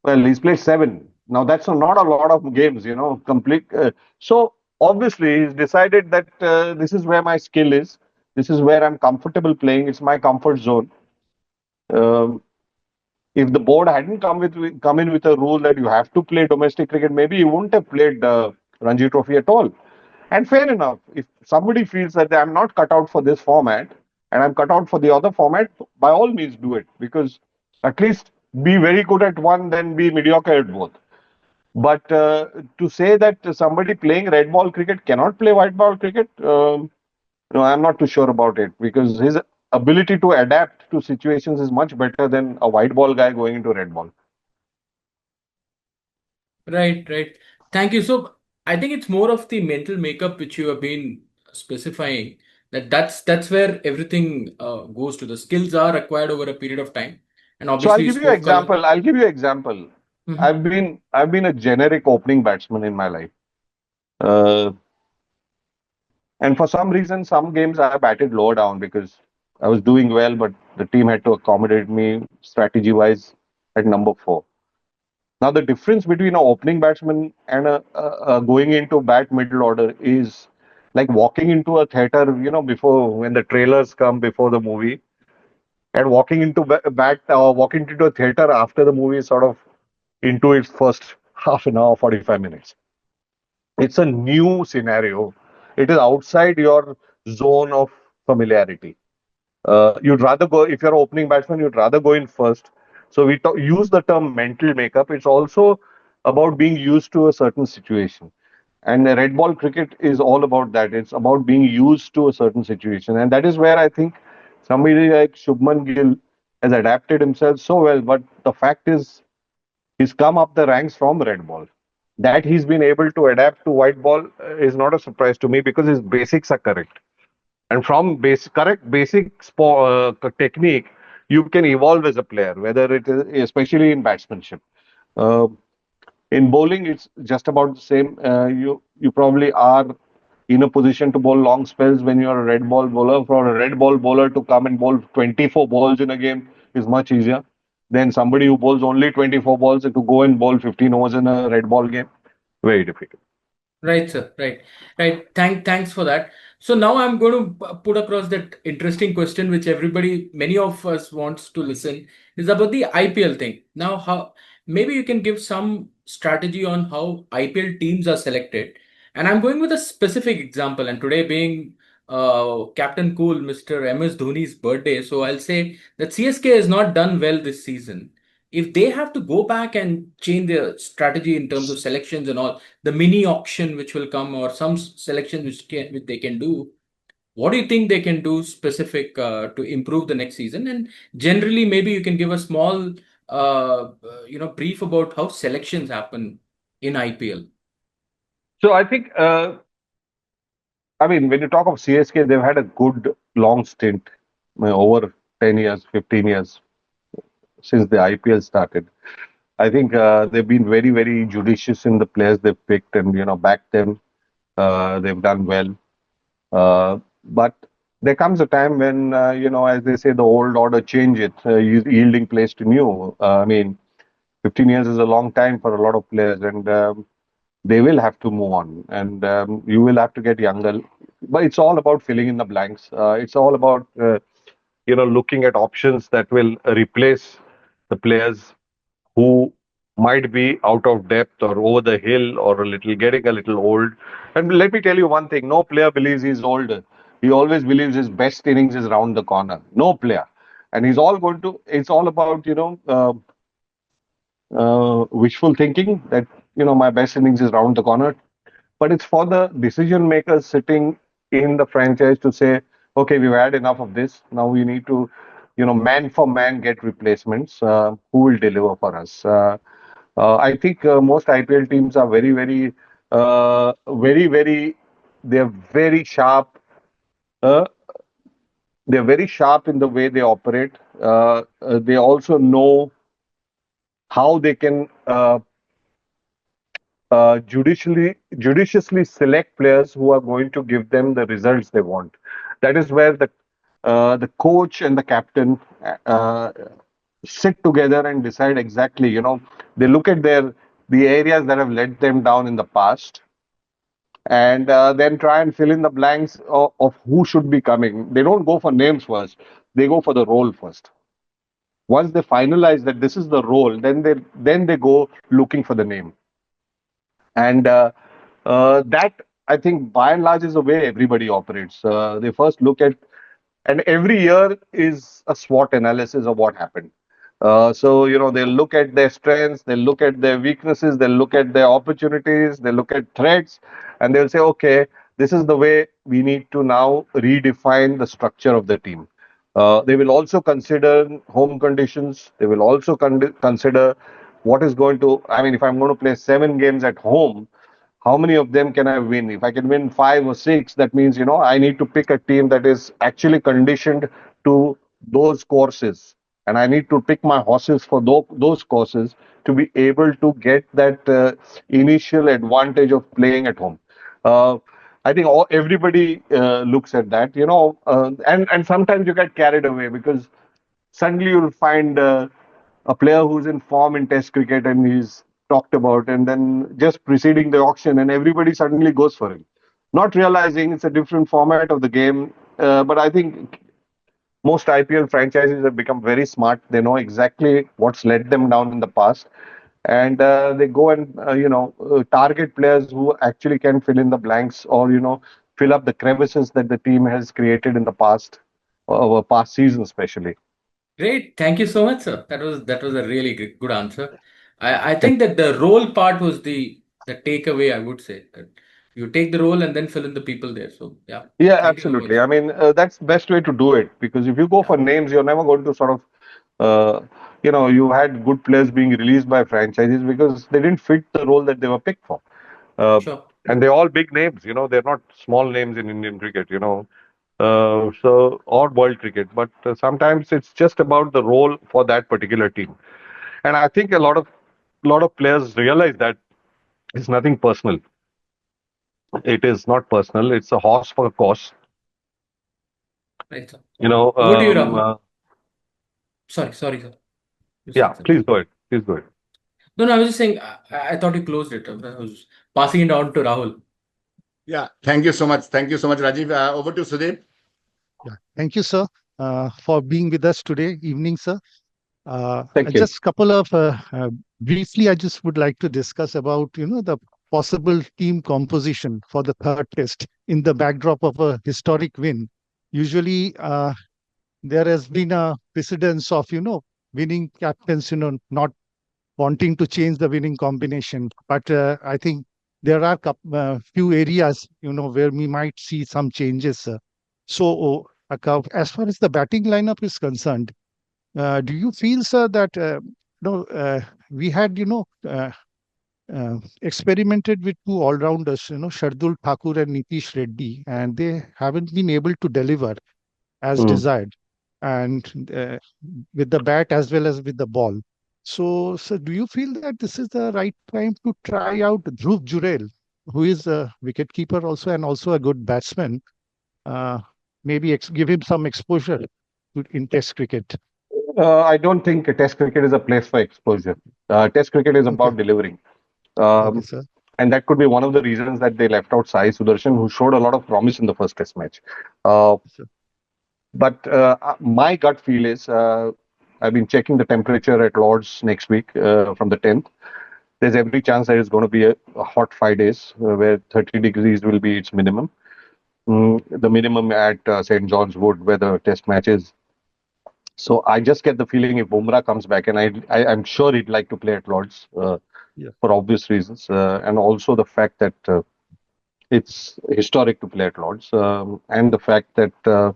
Well, he's played seven. Now that's not a lot of games, complete. So obviously he's decided that this is where my skill is. This is where I'm comfortable playing. It's my comfort zone. Um, if the board hadn't come in with a rule that you have to play domestic cricket, maybe you wouldn't have played Ranji Trophy at all. And fair enough. If somebody feels that I'm not cut out for this format and I'm cut out for the other format, by all means do it, because at least be very good at one, then be mediocre at both. But to say that somebody playing red ball cricket cannot play white ball cricket, no, I'm not too sure about it, because his ability to adapt to situations is much better than a white ball guy going into red ball. Right, right. Thank you. So I think it's more of the mental makeup which you have been specifying, that's where everything goes to. The skills are acquired over a period of time, and So I'll obviously you give you an spoke a. example. I'll give you an example. Mhm. I've been a generic opening batsman in my life. Uh, And for some reason, some games I batted lower down because I was doing well, but the team had to accommodate me strategy wise at number four. Now, the difference between an opening batsman and a going into bat middle order is like walking into a theater, before when the trailers come before the movie, and walking into walking into a theater after the movie is sort of into its first half an hour, 45 minutes. It's a new scenario. It is outside your zone of familiarity. You'd rather go, if you're an opening batsman, you'd rather go in first. So use the term mental makeup. It's also about being used to a certain situation. And red ball cricket is all about that. It's about being used to a certain situation. And that is where I think somebody like Shubman Gill has adapted himself so well. But the fact is, he's come up the ranks from red ball. That he's been able to adapt to white ball is not a surprise to me, because his basics are correct. And from correct basic technique, you can evolve as a player, whether it is especially in batsmanship. Uh, in bowling, it's just about the same. You probably are in a position to bowl long spells when you're a red ball bowler. For a red ball bowler to come and bowl 24 balls in a game is much easier than somebody who bowls only 24 balls to go and bowl 15 overs in a red ball game. Very difficult. Right, sir. Right, right. Thanks for that. So now I'm going to put across that interesting question, which many of us wants to listen, is about the IPL thing. Now, how maybe you can give some strategy on how IPL teams are selected, and I'm going with a specific example. And today being Captain Cool, Mr. MS Dhoni's birthday, so I'll say that CSK has not done well this season. If they have to go back and change their strategy in terms of selections and all, the mini auction which will come, or some selections which they can do, what do you think they can do specific to improve the next season? And generally maybe you can give a small brief about how selections happen in IPL. So I think, I mean, when you talk of CSK, they've had a good long stint, over 10 years, 15 years since the IPL started. I think they've been very, very judicious in the players they've picked, and backed them. They've done well. But there comes a time when, as they say, the old order changes, yielding place to new. I mean, 15 years is a long time for a lot of players, and they will have to move on, and you will have to get younger. But it's all about filling in the blanks. It's all about looking at options that will replace the players who might be out of depth or over the hill or a little getting a little old. And let me tell you one thing: no player believes he's older. He always believes his best innings is round the corner. No player, and he's all going to. It's all about wishful thinking that my best innings is round the corner. But it's for the decision makers sitting in the franchise to say, okay, we've had enough of this. Now we need to, man for man, get replacements. Who will deliver for us? I think most IPL teams are very, very, very. They're very sharp. Uh, they're very sharp in the way they operate. They also know how they can judiciously select players who are going to give them the results they want. That is where the coach and the captain sit together and decide exactly. They look at the areas that have let them down in the past, and then try and fill in the blanks of who should be coming. They don't go for names first; they go for the role first. Once they finalize that this is the role, then they go looking for the name. And that, I think, by and large, is the way everybody operates. They first look at, and every year is a SWOT analysis of what happened. So, they'll look at their strengths, they'll look at their weaknesses, they'll look at their opportunities, they'll look at threats, and they'll say, okay, this is the way we need to now redefine the structure of the team. They will also consider home conditions. They will also consider what is going to, I mean, if I'm going to play 7 games at home, how many of them can I win? If I can win 5 or 6, that means, I need to pick a team that is actually conditioned to those courses. And I need to pick my horses for those courses to be able to get that initial advantage of playing at home. Uh, I think everybody looks at that, and sometimes you get carried away because suddenly you'll find a player who's in form in Test cricket and he's talked about, and then just preceding the auction, and everybody suddenly goes for him, not realizing it's a different format of the game. But I think most IPL franchises have become very smart. They know exactly what's let them down in the past, and they go and target players who actually can fill in the blanks or fill up the crevices that the team has created in the past, over past season especially. Great. Thank you so much, sir. That was a really good answer. I think that the role part was the takeaway, I would say. That you take the role and then fill in the people there. So yeah, Yeah, thank you so absolutely. much. I mean, that's the best way to do it because if you go Yeah, for names, you're never going to sort of, you had good players being released by franchises because they didn't fit the role that they were picked for. Uh, sure. and they're all big names, they're not small names in Indian cricket. So, or world cricket. But sometimes it's just about the role for that particular team. And I think a lot of players realize that it's nothing personal. It is not personal. It's a horse for a course. Right, sir. You know, Over to you, um, Rahul. uh, Sorry, sir. You're yeah. saying Please something. go ahead. Please go ahead. No, no, I was just saying, I thought you closed it. I was passing it on to Rahul. Yeah. Thank you so much. Thank you so much, Rajiv. Over to Sudeep. Yeah. Thank you, sir, for being with us today evening, sir. Thank you. Just couple of briefly, I just would like to discuss about the possible team composition for the third test in the backdrop of a historic win. Usually, there has been a precedence of winning captains not wanting to change the winning combination, but I think there are few areas where we might see some changes. So, as far as the batting lineup is concerned, do you feel, sir, that we had experimented with two all-rounders, Shardul Thakur and Nitish Reddy, and they haven't been able to deliver as Mm. desired, and with the bat as well as with the ball. So, do you feel that this is the right time to try out Dhruv Jurel, who is a wicketkeeper also and also a good batsman? Uh, maybe give him some exposure in Test cricket? I don't think Test cricket is a place for exposure. Test cricket is Okay, about delivering. okay, Um, sir. and that could be one of the reasons that they left out Sai Sudarshan, who showed a lot of promise in the first Test match. Uh, Sir. but my gut feel is I've been checking the temperature at Lords next week from the 10th. There's every chance that it's going to be a hot 5 days where 30 degrees will be its minimum. The minimum at St. John's Wood, where the Test match is. So I just get the feeling if Bumrah comes back, and I'm sure he'd like to play at Lords Yeah, for obvious reasons, and also the fact that it's historic to play at Lords, and the fact that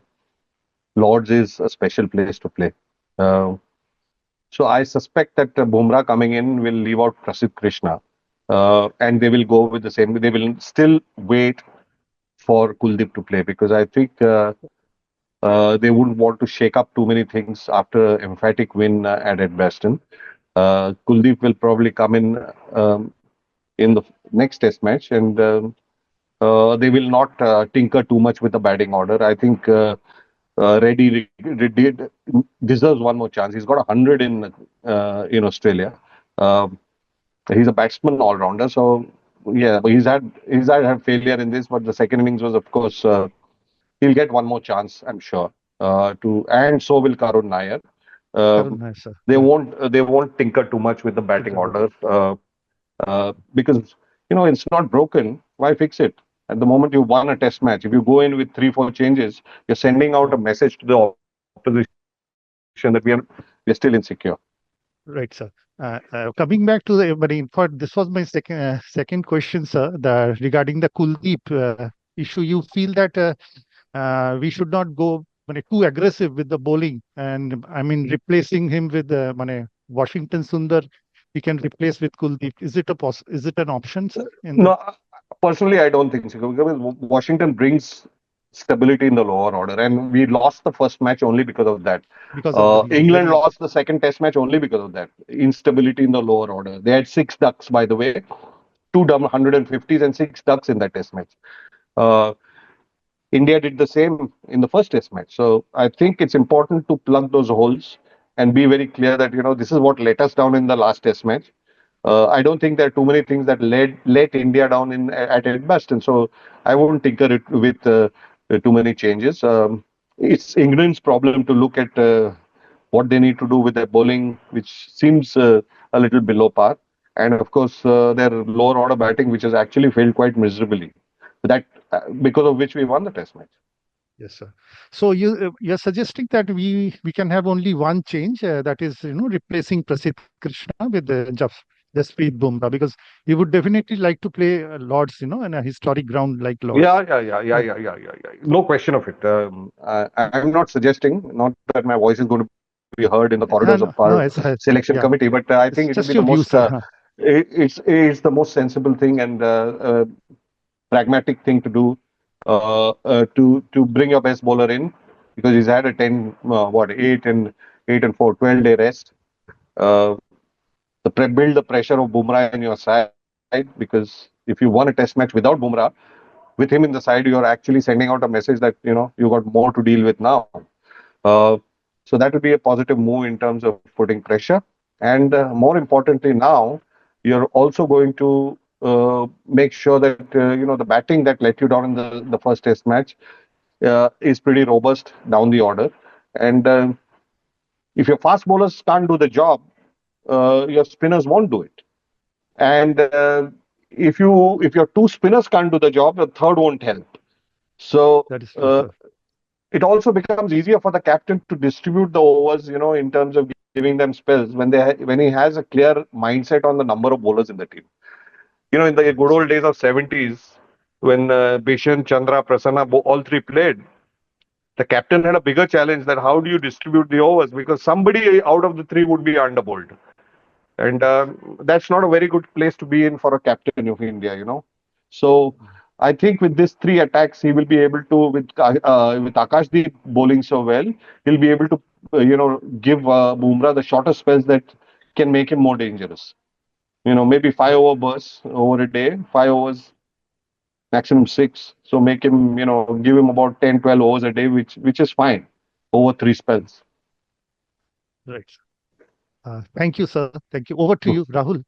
Lords is a special place to play. Uh, so I suspect that Bumrah coming in will leave out Prasidh Krishna, and they will go with the same. They will still wait for Kuldeep to play because I think they wouldn't want to shake up too many things after an emphatic win at Edgbaston. Kuldeep will probably come in the next Test match, and they will not tinker too much with the batting order. I think Reddy deserves one more chance. He's got 100 in Australia. Um, he's a batsman all rounder, so yeah, but he's had failure in this, but the second innings was, of course, he'll get one more chance, I'm sure. And so will Karun Nair. Karun Um, Nair, sir. they Yeah, won't tinker too much with the with batting the order because it's not broken. Why fix it? At the moment you won a Test match, if you go in with 3-4 changes, you're sending out a message to the opposition that we are still insecure. right, sir. Coming back to the, but in fact, this was my second question, sir. Regarding the Kuldeep issue, you feel that we should not go too aggressive with the bowling, and I mean replacing him with Washington Sundar, we can replace with Kuldeep. Is it an option, sir? In No, the personally, I don't think so. Because Washington brings stability in the lower order, and we lost the first match only because of that. because of the England very lost the second Test match only because of that instability in the lower order. They had 6 ducks, by the way, two dumb 150s and 6 ducks in that Test match. Uh, India did the same in the first Test match. So I think it's important to plug those holes and be very clear that this is what let us down in the last Test match. I don't think there are too many things that let India down in at Edgbaston. So I won't tinker it with too many changes. It's England's problem to look at what they need to do with their bowling, which seems a little below par, and of course their lower order batting, which has actually failed quite miserably. That because of which we won the Test match. Yes, sir. So you're suggesting that we can have only one change, that is replacing Prasidh Krishna with Jasprit Bumrah, because he would definitely like to play Lords, in a historic ground like Lords. Yeah. No question of it. I'm not suggesting, not that my voice is going to be heard in the corridors of our No, no, selection committee, but I think it will it's be the just your most. view, sir. Huh. It's the most sensible thing and pragmatic thing to do to bring your best bowler in because he's had a 10 what 8 and 4 12-day rest. Uh, build the pressure of Bumrah in your side because if you won a Test match without Bumrah, with him in the side, you're actually sending out a message that you got more to deal with now. Uh, so that will be a positive move in terms of putting pressure, and more importantly, now you're also going to make sure that the batting that let you down in the first Test match is pretty robust down the order, and if your fast bowlers can't do the job, your spinners won't do it. And if your two spinners can't do the job, the third won't help. So That is true, sir. it also becomes easier for the captain to distribute the overs, in terms of giving them spells when he has a clear mindset on the number of bowlers in the team. In the good old days of 70s, when Bishan, Chandra, Prasanna, all three played, the captain had a bigger challenge that how do you distribute the overs because somebody out of the three would be underbowled. And that's not a very good place to be in for a captain of India. So I think with these three attacks, he will be able to, with Akashdeep bowling so well, he'll be able to, give Bumrah the shorter spells that can make him more dangerous. Maybe 5 over bursts over a day, 5 overs, maximum six. So make him, give him about 10, 12 overs a day, which is fine over three spells. Right. Thank you, sir. Thank you. Over to you, Rahul.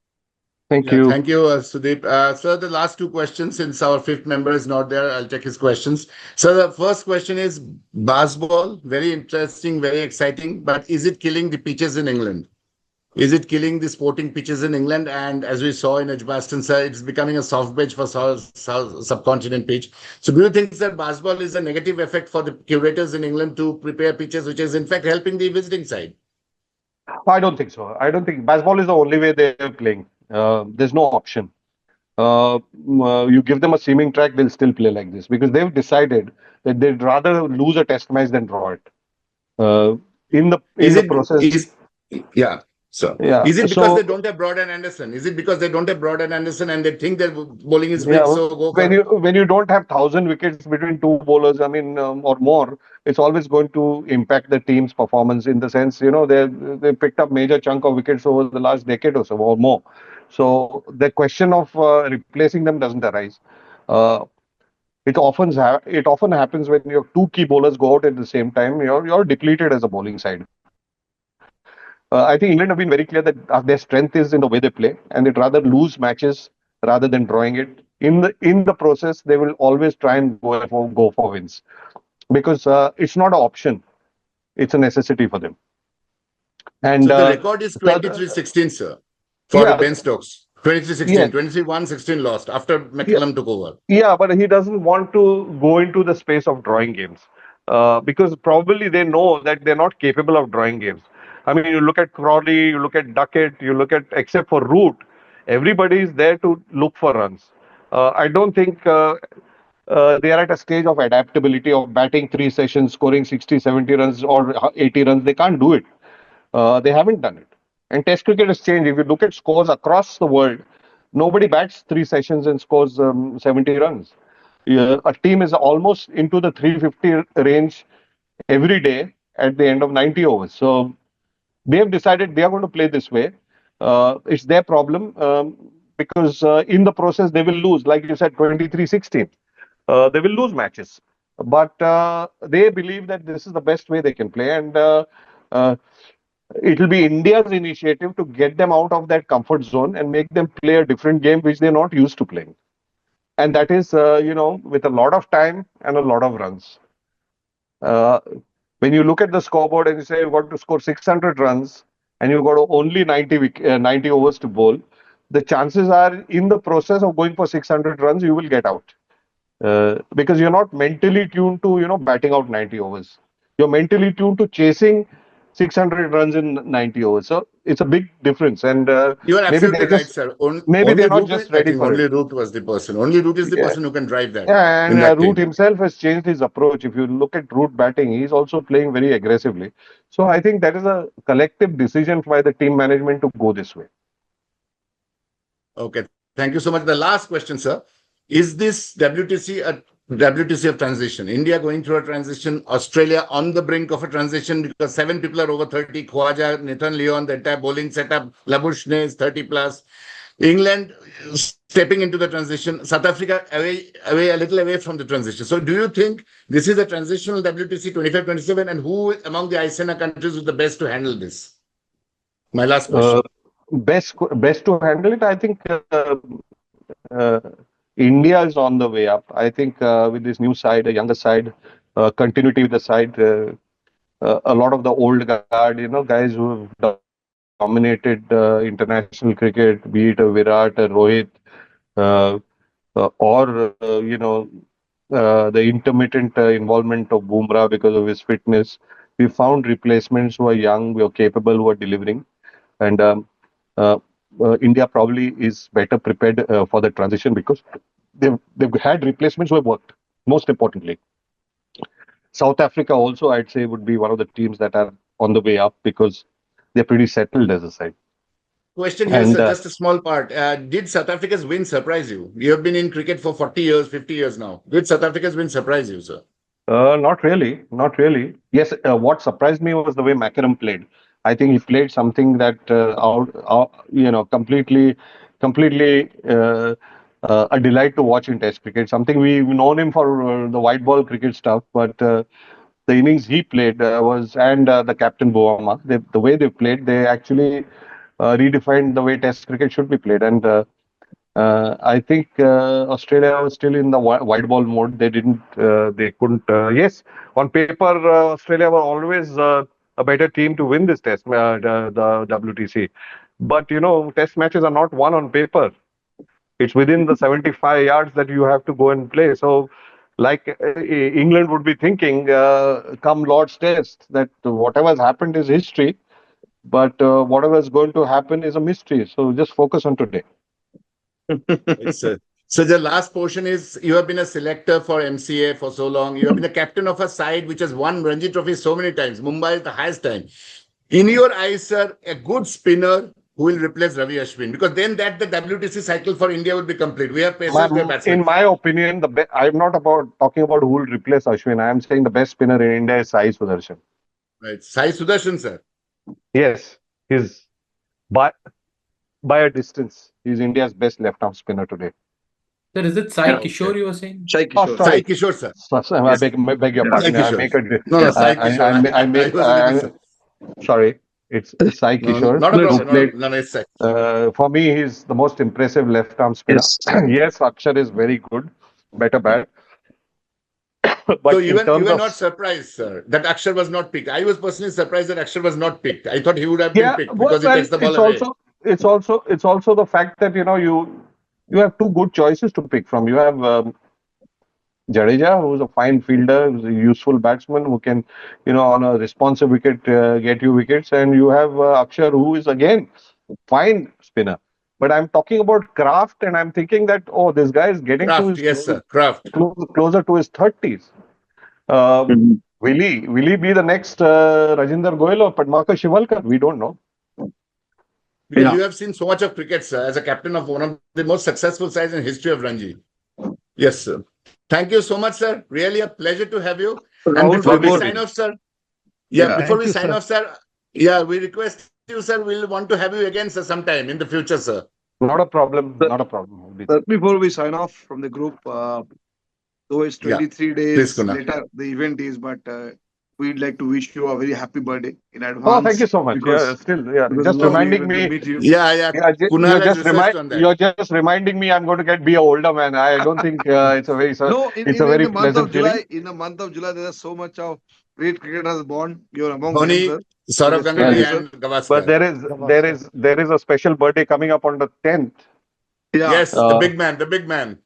Thank Yeah, you. thank you, Sudeep. Sir, the last two questions, since our fifth member is not there, I'll take his questions. So the first question is baseball, very interesting, very exciting, but is it killing the pitches in England? Is it killing the sporting pitches in England? And as we saw in Edgbaston, sir, it's becoming a soft pitch for subcontinent pitch. So do you think that baseball is a negative effect for the curators in England to prepare pitches, which is in fact helping the visiting side? I don't think so. I don't think baseball is the only way they're playing. There's no option. You give them a seaming track, they'll still play like this because they've decided that they'd rather lose a test match than draw it. Uh, in Is the it process, is yeah. So yeah. is it because they So don't have Broad and Anderson? Is it because they don't have Broad and Anderson and they think their bowling is weak? yeah, So go when for you don't have 1,000 wickets between two bowlers, I mean, or more, it's always going to impact the team's performance in the sense, they picked up major chunk of wickets over the last decade or so or more. So the question of replacing them doesn't arise. Uh, it often happens when your two key bowlers go out at the same time. You're depleted as a bowling side. I think England have been very clear that their strength is in the way they play, and they'd rather lose matches rather than drawing it. In the process, they will always try and go for wins because it's not an option; it's a necessity for them. And so the record is the, 23-16, sir, for yeah, Ben Stokes. 23-16, yeah, 23-1, 16 lost after yeah. McCallum took over. Yeah, but he doesn't want to go into the space of drawing games because probably they know that they're not capable of drawing games. I mean, you look at Crawley, you look at Duckett, you look at, except for Root, everybody is there to look for runs. I don't think they are at a stage of adaptability of batting three sessions, scoring 60, 70 runs or 80 runs. They can't do it. They haven't done it. And Test cricket has changed. If you look at scores across the world, nobody bats three sessions and scores 70 runs. Yeah, a team is almost into the 350 range every day at the end of 90 overs. So they have decided they are going to play this way. It's their problem because in the process they will lose, like you said, 23-16. They will lose matches. But they believe that this is the best way they can play. And uh, it will be India's initiative to get them out of that comfort zone and make them play a different game which they're not used to playing. And that is, with a lot of time and a lot of runs. Uh, when you look at the scoreboard and you say you've got to score 600 runs and you've got only 90 overs to bowl, the chances are in the process of going for 600 runs, you will get out. Because you're not mentally tuned to, batting out 90 overs. You're mentally tuned to chasing 600 runs in 90 overs. So it's a big difference. And You are maybe absolutely they're right, just, sir. maybe Only they're not Root, just I ready think for it. only Root was the person. Only Root is the Yeah. person who can drive that Yeah, in and that Root team. himself has changed his approach. If you look at Root batting, he's also playing very aggressively. So I think that is a collective decision by the team management to go this way. Okay, thank you so much. The last question, sir. Is this WTC a WTC of transition? India going through a transition, Australia on the brink of a transition because seven people are over 30. Khwaja, Nathan Leon, the entire bowling setup, Labuschagne is 30 plus. England stepping into the transition, South Africa away, a little away from the transition. So do you think this is a transitional WTC 25-27 and who among the ICNA countries is the best to handle this? My last Uh, question. best to handle it, I think uh, India is on the way up. I think with this new side, a younger side, continuity with the side, a lot of the old guard, guys who have dominated international cricket, be it a Virat, a Rohit, uh, or the intermittent involvement of Bumrah because of his fitness. We found replacements who are young, who are capable, who are delivering, and uh, India probably is better prepared for the transition because they've had replacements who have worked. Most importantly, South Africa also, I'd say, would be one of the teams that are on the way up because they're pretty settled as a side. Question here, And sir, just a small part. Did South Africa's win surprise you? You have been in cricket for 40 years, 50 years now. Did South Africa's win surprise you, sir? Not really, not really. Yes, what surprised me was the way McCallum played. I think he played something that completely a delight to watch in Test cricket. Something we've known him for the white ball cricket stuff, but the innings he played and the captain Boama, the way they played, they actually redefined the way Test cricket should be played. And I think Australia was still in the white ball mode. They couldn't. Yes, on paper, Australia were always a better team to win this test, the WTC. But test matches are not won on paper. It's within the 75 yards that you have to go and play. So, like England would be thinking, come Lord's Test, that whatever has happened is history, but whatever is going to happen is a mystery. So just focus on today. So the last portion is, you have been a selector for MCA for so long. You have been a captain of a side which has won Ranji Trophy so many times. Mumbai is the highest time. In your eyes, sir, a good spinner who will replace Ravi Ashwin, because then that the WTC cycle for India will be complete. We have pacers, we have batsmen. In my opinion, I'm not talking about who will replace Ashwin. I am saying the best spinner in India is Sai Sudarshan. Right, Sai Sudarshan, sir. Yes, he's by a distance. He's India's best left-arm spinner today. Sir, is it Sai Kishore you were saying? Sai Kishore. Sai Kishore, sir. I beg your pardon. Sai Kishore. Sai Kishore. Sorry, it's Sai Kishore. Not a problem. No, it's Sai. For me, he's the most impressive left-arm spinner. Yes, Akshar is very good, better bat. But so you were not surprised, sir, that Akshar was not picked. I was personally surprised that Akshar was not picked. I thought he would have been picked because he takes the ball away. It's also the fact that you have two good choices to pick from. You have Jadeja, who's a fine fielder, who's a useful batsman who can, on a responsive wicket get you wickets, and you have Akshar, who is again fine spinner. But I'm talking about Kraft, and I'm thinking that this guy is getting closer to his 30s. Will he be the next Rajinder Goyal or Padmakar Shivalkar? We don't know. Because you have seen so much of cricket, sir, as a captain of one of the most successful sides in history of Ranji. Yes, sir. Thank you so much, sir. Really a pleasure to have you. And before we sign off, sir. Before we sign off, sir. We request you, sir. We'll want to have you again, sir, sometime in the future, sir. Not a problem. Not a problem. Before we sign off from the group, though it's 23 days later, the event is, but we'd like to wish you a very happy birthday in advance. Oh, thank you so much. Just reminding me. You're just reminding me I'm going to be an older man. I don't think it's a very pleasant feeling. In the month of July, there's so much of great cricketers born. You're among Dhoni, them, Saurav Ganguly and Gavaskar. But there is a special birthday coming up on the 10th. Yeah. Yes, the big man.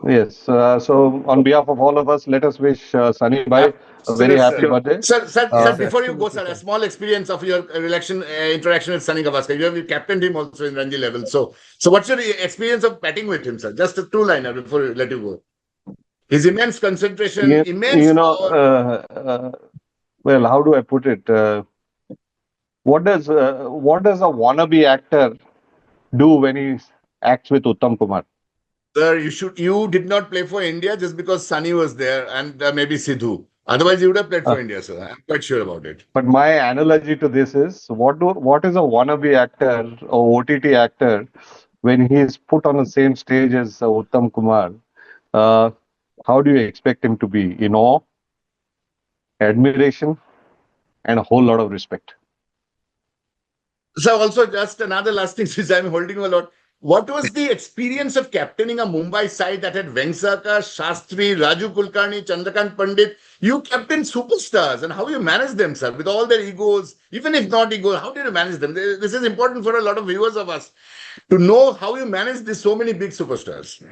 Yes. So on behalf of all of us, let us wish Sunny Bhai a very happy birthday. Sir, before you go, sir, a small experience of your interaction with Sunny Gavaskar. You have captained him also in Ranji level. So what's your experience of batting with him, sir? Just a two-liner before we let you go. His immense concentration, well, how do I put it? What does a wannabe actor do when he acts with Uttam Kumar? Sir, you did not play for India just because Sunny was there and maybe Sidhu. Otherwise, you would have played for India, sir. I'm quite sure about it. But my analogy to this is, what is a wannabe actor or OTT actor when he is put on the same stage as Uttam Kumar? How do you expect him to be? In awe, admiration, and a whole lot of respect. So also just another last thing, since I'm holding you a lot. What was the experience of captaining a Mumbai side that had Vengsaka, Shastri, Raju Kulkarni, Chandrakant Pandit? You captain superstars, and how you manage them, sir, with all their egos, even if not egos, how did you manage them? This is important for a lot of viewers of us to know how you manage so many big superstars.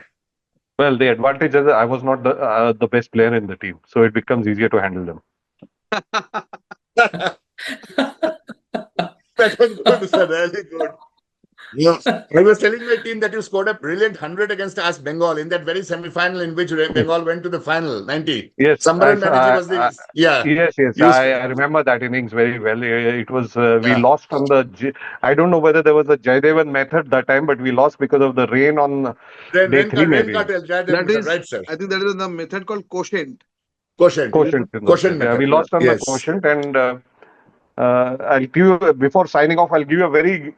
Well, the advantage is that I was not the best player in the team, so it becomes easier to handle them. That was good, sir. Really good. I was telling my team that you scored a brilliant 100 against us, Bengal, in that very semi-final in which Bengal went to the final, 90. Yes, Sambaran Banerjee was the... Yes. I remember that innings very well. It was, we lost from I don't know whether there was a Jaidevan method that time, but we lost because of the rain on day 3 maybe. That is, right, sir. I think that is the method called quotient. Quotient. We lost on the quotient, and I'll give you, before signing off, I'll give you a very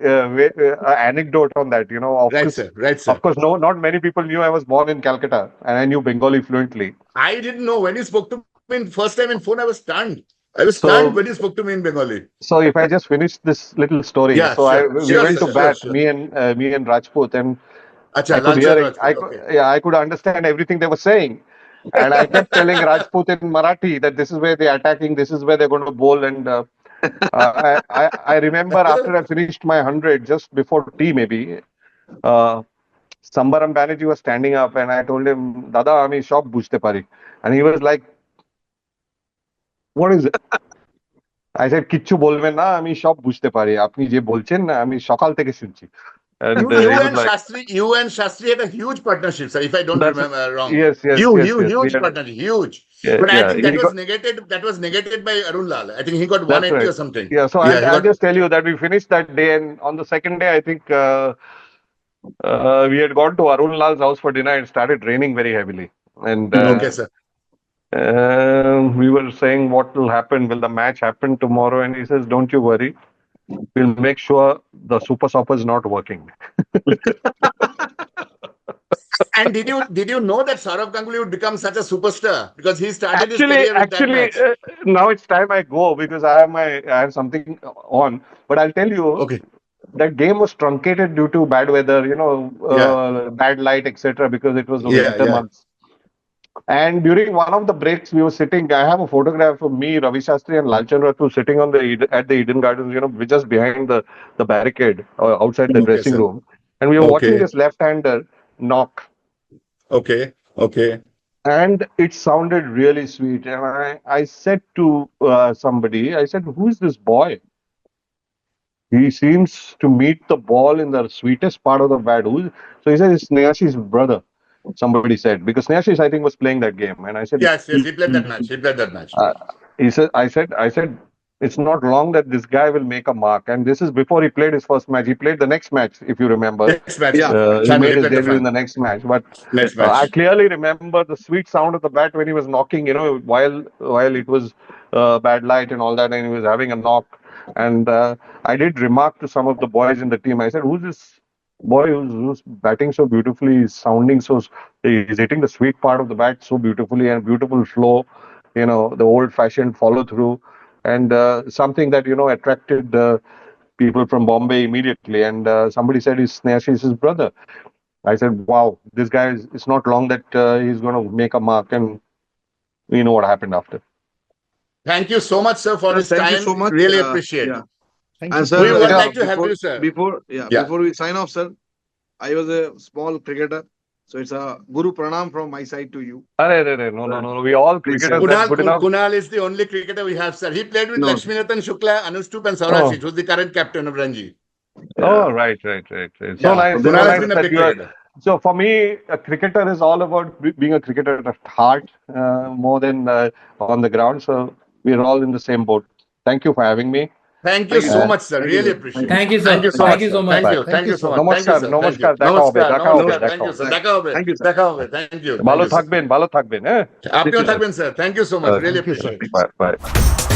anecdote on that. Right, sir. Right, sir. Of course, no, not many people knew I was born in Calcutta and I knew Bengali fluently. I didn't know when you spoke to me first time in phone. I was stunned. I was So, stunned when you spoke to me in Bengali. so if I just finish this little story, Yeah, so sure. we Sure, went sir. to Sure, bat, sure. me and Rajput, and Acha, I could Lalchan hear, Rajput. Okay. I could understand everything they were saying. And I kept telling Rajput in Marathi that this is where they're attacking, this is where they're going to bowl. And I remember after I finished my 100, just before tea maybe, uh, Sambaram Banerjee was standing up and I told him, Dada, আমি সব বুঝতে পারি. And he was like, what is it? I said, কিচ্ছু বলবেন না, আমি সব বুঝতে পারি. আপনি যে বলছেন না, আমি সকাল থেকে শুনছি. And You he was and like, Shastri had a huge partnership, sir. If I don't that's, remember wrong, yes, yes, huge, yes, huge, yes. huge partnership, huge. Yeah, But I yeah, think he that was got, negated. That was negated by Arun Lal. I think he got that's 180 right. or something. Yeah, so Yeah, he I'll got. just tell you that we finished that day, and on the second day, I think we had gone to Arun Lal's house for dinner and it started raining very heavily. And Okay, sir. we were saying, what will happen? Will the match happen tomorrow? And he says, don't you worry. We'll make sure the super stopper is not working. And did you know that Saurav Ganguly would become such a superstar because he started his career with that match? Now it's time I go because I have something on. But I'll tell you, Okay. that game was truncated due to bad weather, Yeah. bad light, etc. Because it was the Yeah, winter yeah. months. And during one of the breaks, we were sitting. I have a photograph of me, Ravi Shastri, and Lalchan Ratu sitting on at the Eden Gardens, just behind the barricade outside the Okay, dressing sir. room, and we were watching Okay. this left-hander knock, Okay. Okay. and it sounded really sweet. And I said to somebody, I said, "Who is this boy? He seems to meet the ball in the sweetest part of the bat." So he said, "It's Snehashi's brother." Somebody said, because Snehashish, I think, was playing that game, and I said, Yes, yes. He played that match. He played that match. Uh, I said, it's not long that this guy will make a mark. And this is before he played his first match. He played the next match, if you remember. Next match. Yeah. He Final, made he his played the debut in final. the next match. But Next I match. clearly remember the sweet sound of the bat when he was knocking, while it was bad light and all that, and he was having a knock. And I did remark to some of the boys in the team. I said, "Who's this boy who's batting so beautifully, he's sounding so, he's hitting the sweet part of the bat so beautifully and beautiful flow, the old-fashioned follow-through, and something that attracted people from Bombay immediately." And somebody said, "Is Snehashish his brother?" I said, "Wow, this guy it's not long that he's going to make a mark," and we know what happened after. Thank you so much, sir, for this Thank you time. so much. Really appreciate Yeah. it. Thank And you sir, so We much. would Yeah, like to have before you, sir. before Yeah. before we sign off, sir, I was a small cricketer, so it's a guru pranam from my side to you. No. We all Please, cricketers. sir. That's good enough. Kunal is the only cricketer we have, sir. He played with No. Lakshminathan Shukla, Anustup, and Oh. Saurashit, who's the current captain of Ranji. Oh, right. So Yeah. nice. Kunal has nice been a that big you are. cricketer. So for me, a cricketer is all about being a cricketer at heart, more than on the ground. So we're all in the same boat. Thank you for having me. Thank you Thank you, so sir. much, sir. Thank you, Really sir. appreciate it. Thank you, Thank you sir. so Bye. much, Thank you sir. so much. Thank you. Bye. Thank you, sir. Thank you, sir. Thank you. নমস্কার, দেখা হবে, Namaskar. দেখা হবে, Namaskar. দেখা Thank you, হবে। sir. দেখা হবে। Thank you, sir. দেখা হবে। Thank you. ভালো Thank you, sir. থাকবেন, আপনিও থাকবেন, sir. Thank you so much. Okay. Really Thank you, sir. appreciate it. Bye.